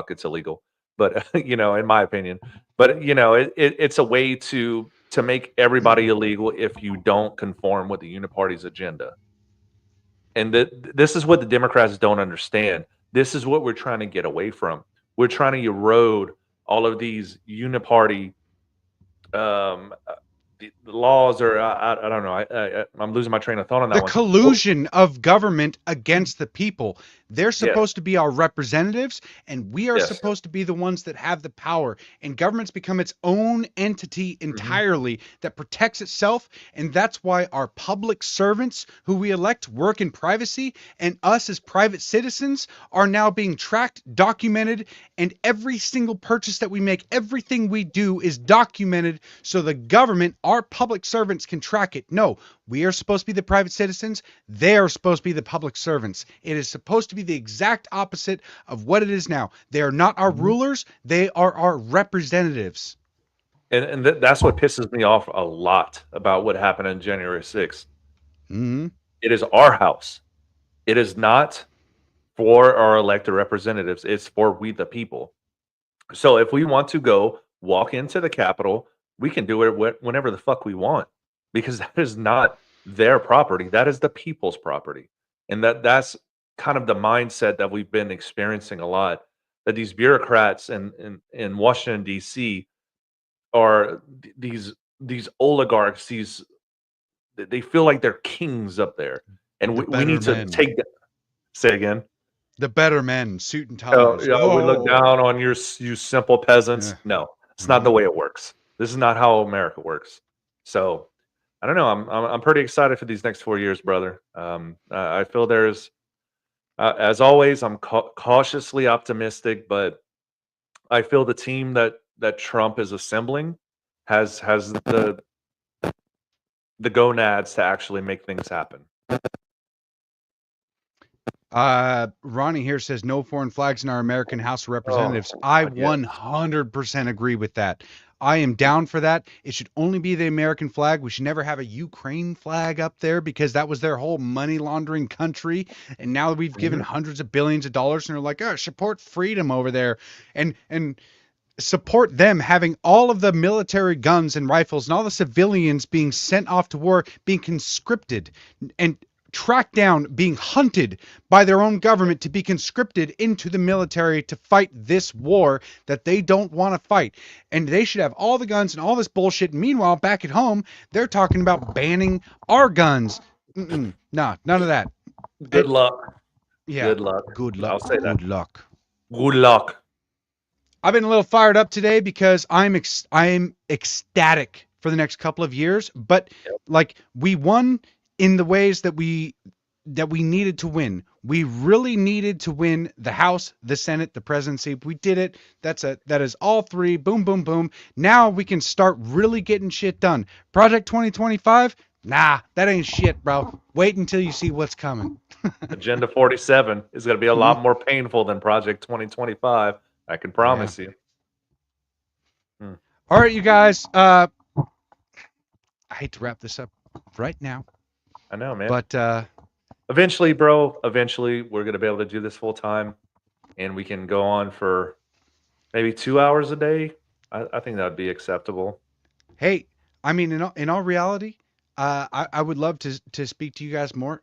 it's illegal. But in my opinion, but it's a way to make everybody illegal if you don't conform with the uniparty's agenda. And this is what the Democrats don't understand. This is what we're trying to get away from. We're trying to erode all of these uniparty the laws, or I don't know. I'm losing my train of thought on that The one. collusion of government against the people. They're Yes. supposed to be our representatives, and we are Yes. supposed to be the ones that have the power. And government's become its own entity entirely that protects itself. And that's why our public servants who we elect work in privacy, and us as private citizens are now being tracked, documented, and every single purchase that we make, everything we do is documented so the government, our public servants, can track it. No, we are supposed to be the private citizens. They are supposed to be the public servants. It is supposed to be the exact opposite of what it is now. They are not our rulers. They are our representatives. And that's what pisses me off a lot about what happened on January 6th. Mhm. It is our house. It is not for our elected representatives. It's for we the people. So if we want to go walk into the Capitol, we can do it whenever the fuck we want, because that is not their property. That is the people's property. And that's kind of the mindset that we've been experiencing a lot, that these bureaucrats in Washington, D.C. are these oligarchs, they feel like they're kings up there. And The we need better to men. take that. Say again. The better men, suit and Oh, ties. yeah, we look Whoa. down on you simple peasants. Yeah. No, it's not the way it works. This is not how America works. So, I don't know. I'm pretty excited for these next 4 years, brother. I feel there's, as always, I'm cautiously optimistic, but I feel the team that Trump is assembling has the gonads to actually make things happen. Ronnie here says no foreign flags in our American House of Representatives. I God, yes. 100% agree with that. I am down for that. It should only be the American flag. We should never have a Ukraine flag up there because that was their whole money laundering country. And now we've given hundreds of billions of dollars and they're like, oh, support freedom over there. And support them having all of the military guns and rifles and all the civilians being sent off to war, being conscripted and tracked down, being hunted by their own government to be conscripted into the military to fight this war that they don't want to fight. And they should have all the guns and all this bullshit. Meanwhile, back at home, they're talking about banning our guns. Nah, none of that. Good luck. Yeah. Good luck. Good luck. I'll say that. Good luck. Good luck. I've been a little fired up today because I'm ecstatic for the next couple of years, but like we won in the ways that we needed to win. We really needed to win the House, the Senate, the presidency. We did it. That is all three. Boom, boom, boom. Now we can start really getting shit done. Project 2025? Nah, that ain't shit, bro. Wait until you see what's coming. Agenda 47 is going to be a lot more painful than Project 2025. I can promise you. All right, you guys. I hate to wrap this up right now. I know, man. But eventually, bro, we're going to be able to do this full time, and we can go on for maybe 2 hours a day. I think that would be acceptable. Hey, I mean, in all reality, I would love to speak to you guys more.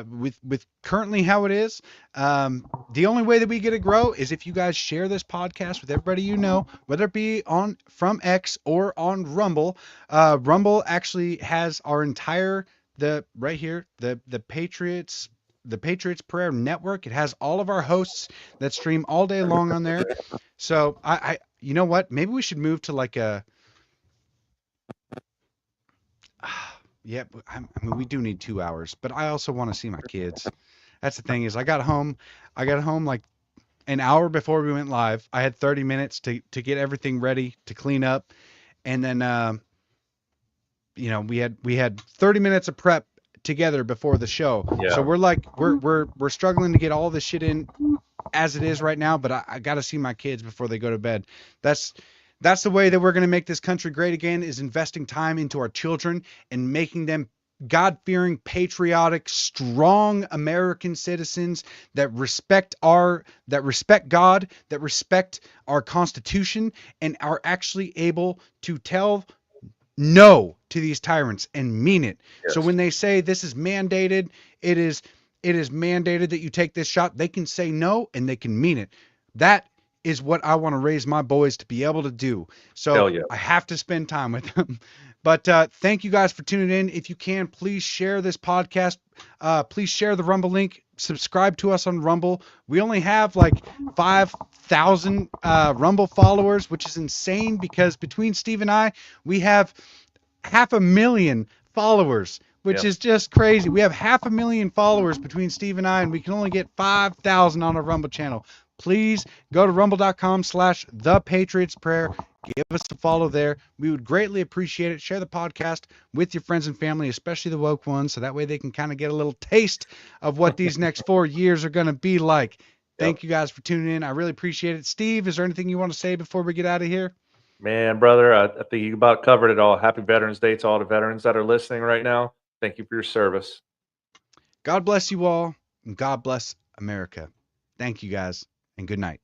With currently how it is, the only way that we get to grow is if you guys share this podcast with everybody you know, whether it be from X or on Rumble. Rumble actually has our entire the Patriots Prayer Network. It has all of our hosts that stream all day long on there. So I you know what? Maybe we should move to like a yeah, I mean, we do need 2 hours, but I also want to see my kids. That's the thing is I got home like an hour before we went live. I had 30 minutes to get everything ready to clean up. And then, we had 30 minutes of prep together before the show. Yeah. So we're struggling to get all this shit in as it is right now, but I got to see my kids before they go to bed. That's the way that we're going to make this country great again, is investing time into our children and making them God-fearing, patriotic, strong American citizens that respect God, that respect our Constitution, and are actually able to tell no to these tyrants and mean it. Yes. So when they say this is mandated, it is mandated that you take this shot, they can say no and they can mean it. That is what I want to raise my boys to be able to do. So Hell yeah. I have to spend time with them. But thank you guys for tuning in. If you can, please share this podcast. Please share the Rumble link. Subscribe to us on Rumble. We only have like 5,000 Rumble followers, which is insane because between Steve and I, we have 500,000 followers, which Yep. is just crazy. We have 500,000 followers between Steve and I, and we can only get 5,000 on our Rumble channel. Please go to rumble.com/thepatriotsprayer. Give us a follow there. We would greatly appreciate it. Share the podcast with your friends and family, especially the woke ones, so that way they can kind of get a little taste of what these next 4 years are going to be like. Thank you guys for tuning in. I really appreciate it. Steve, is there anything you want to say before we get out of here? Man, brother, I think you about covered it all. Happy Veterans Day to all the veterans that are listening right now. Thank you for your service. God bless you all, and God bless America. Thank you guys, and good night.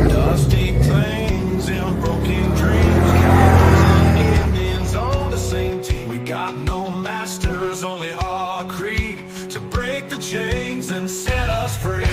Dusty plains and broken dreams. Cowboys and Indians on the same team. We got no masters, only our creed to break the chains and set us free.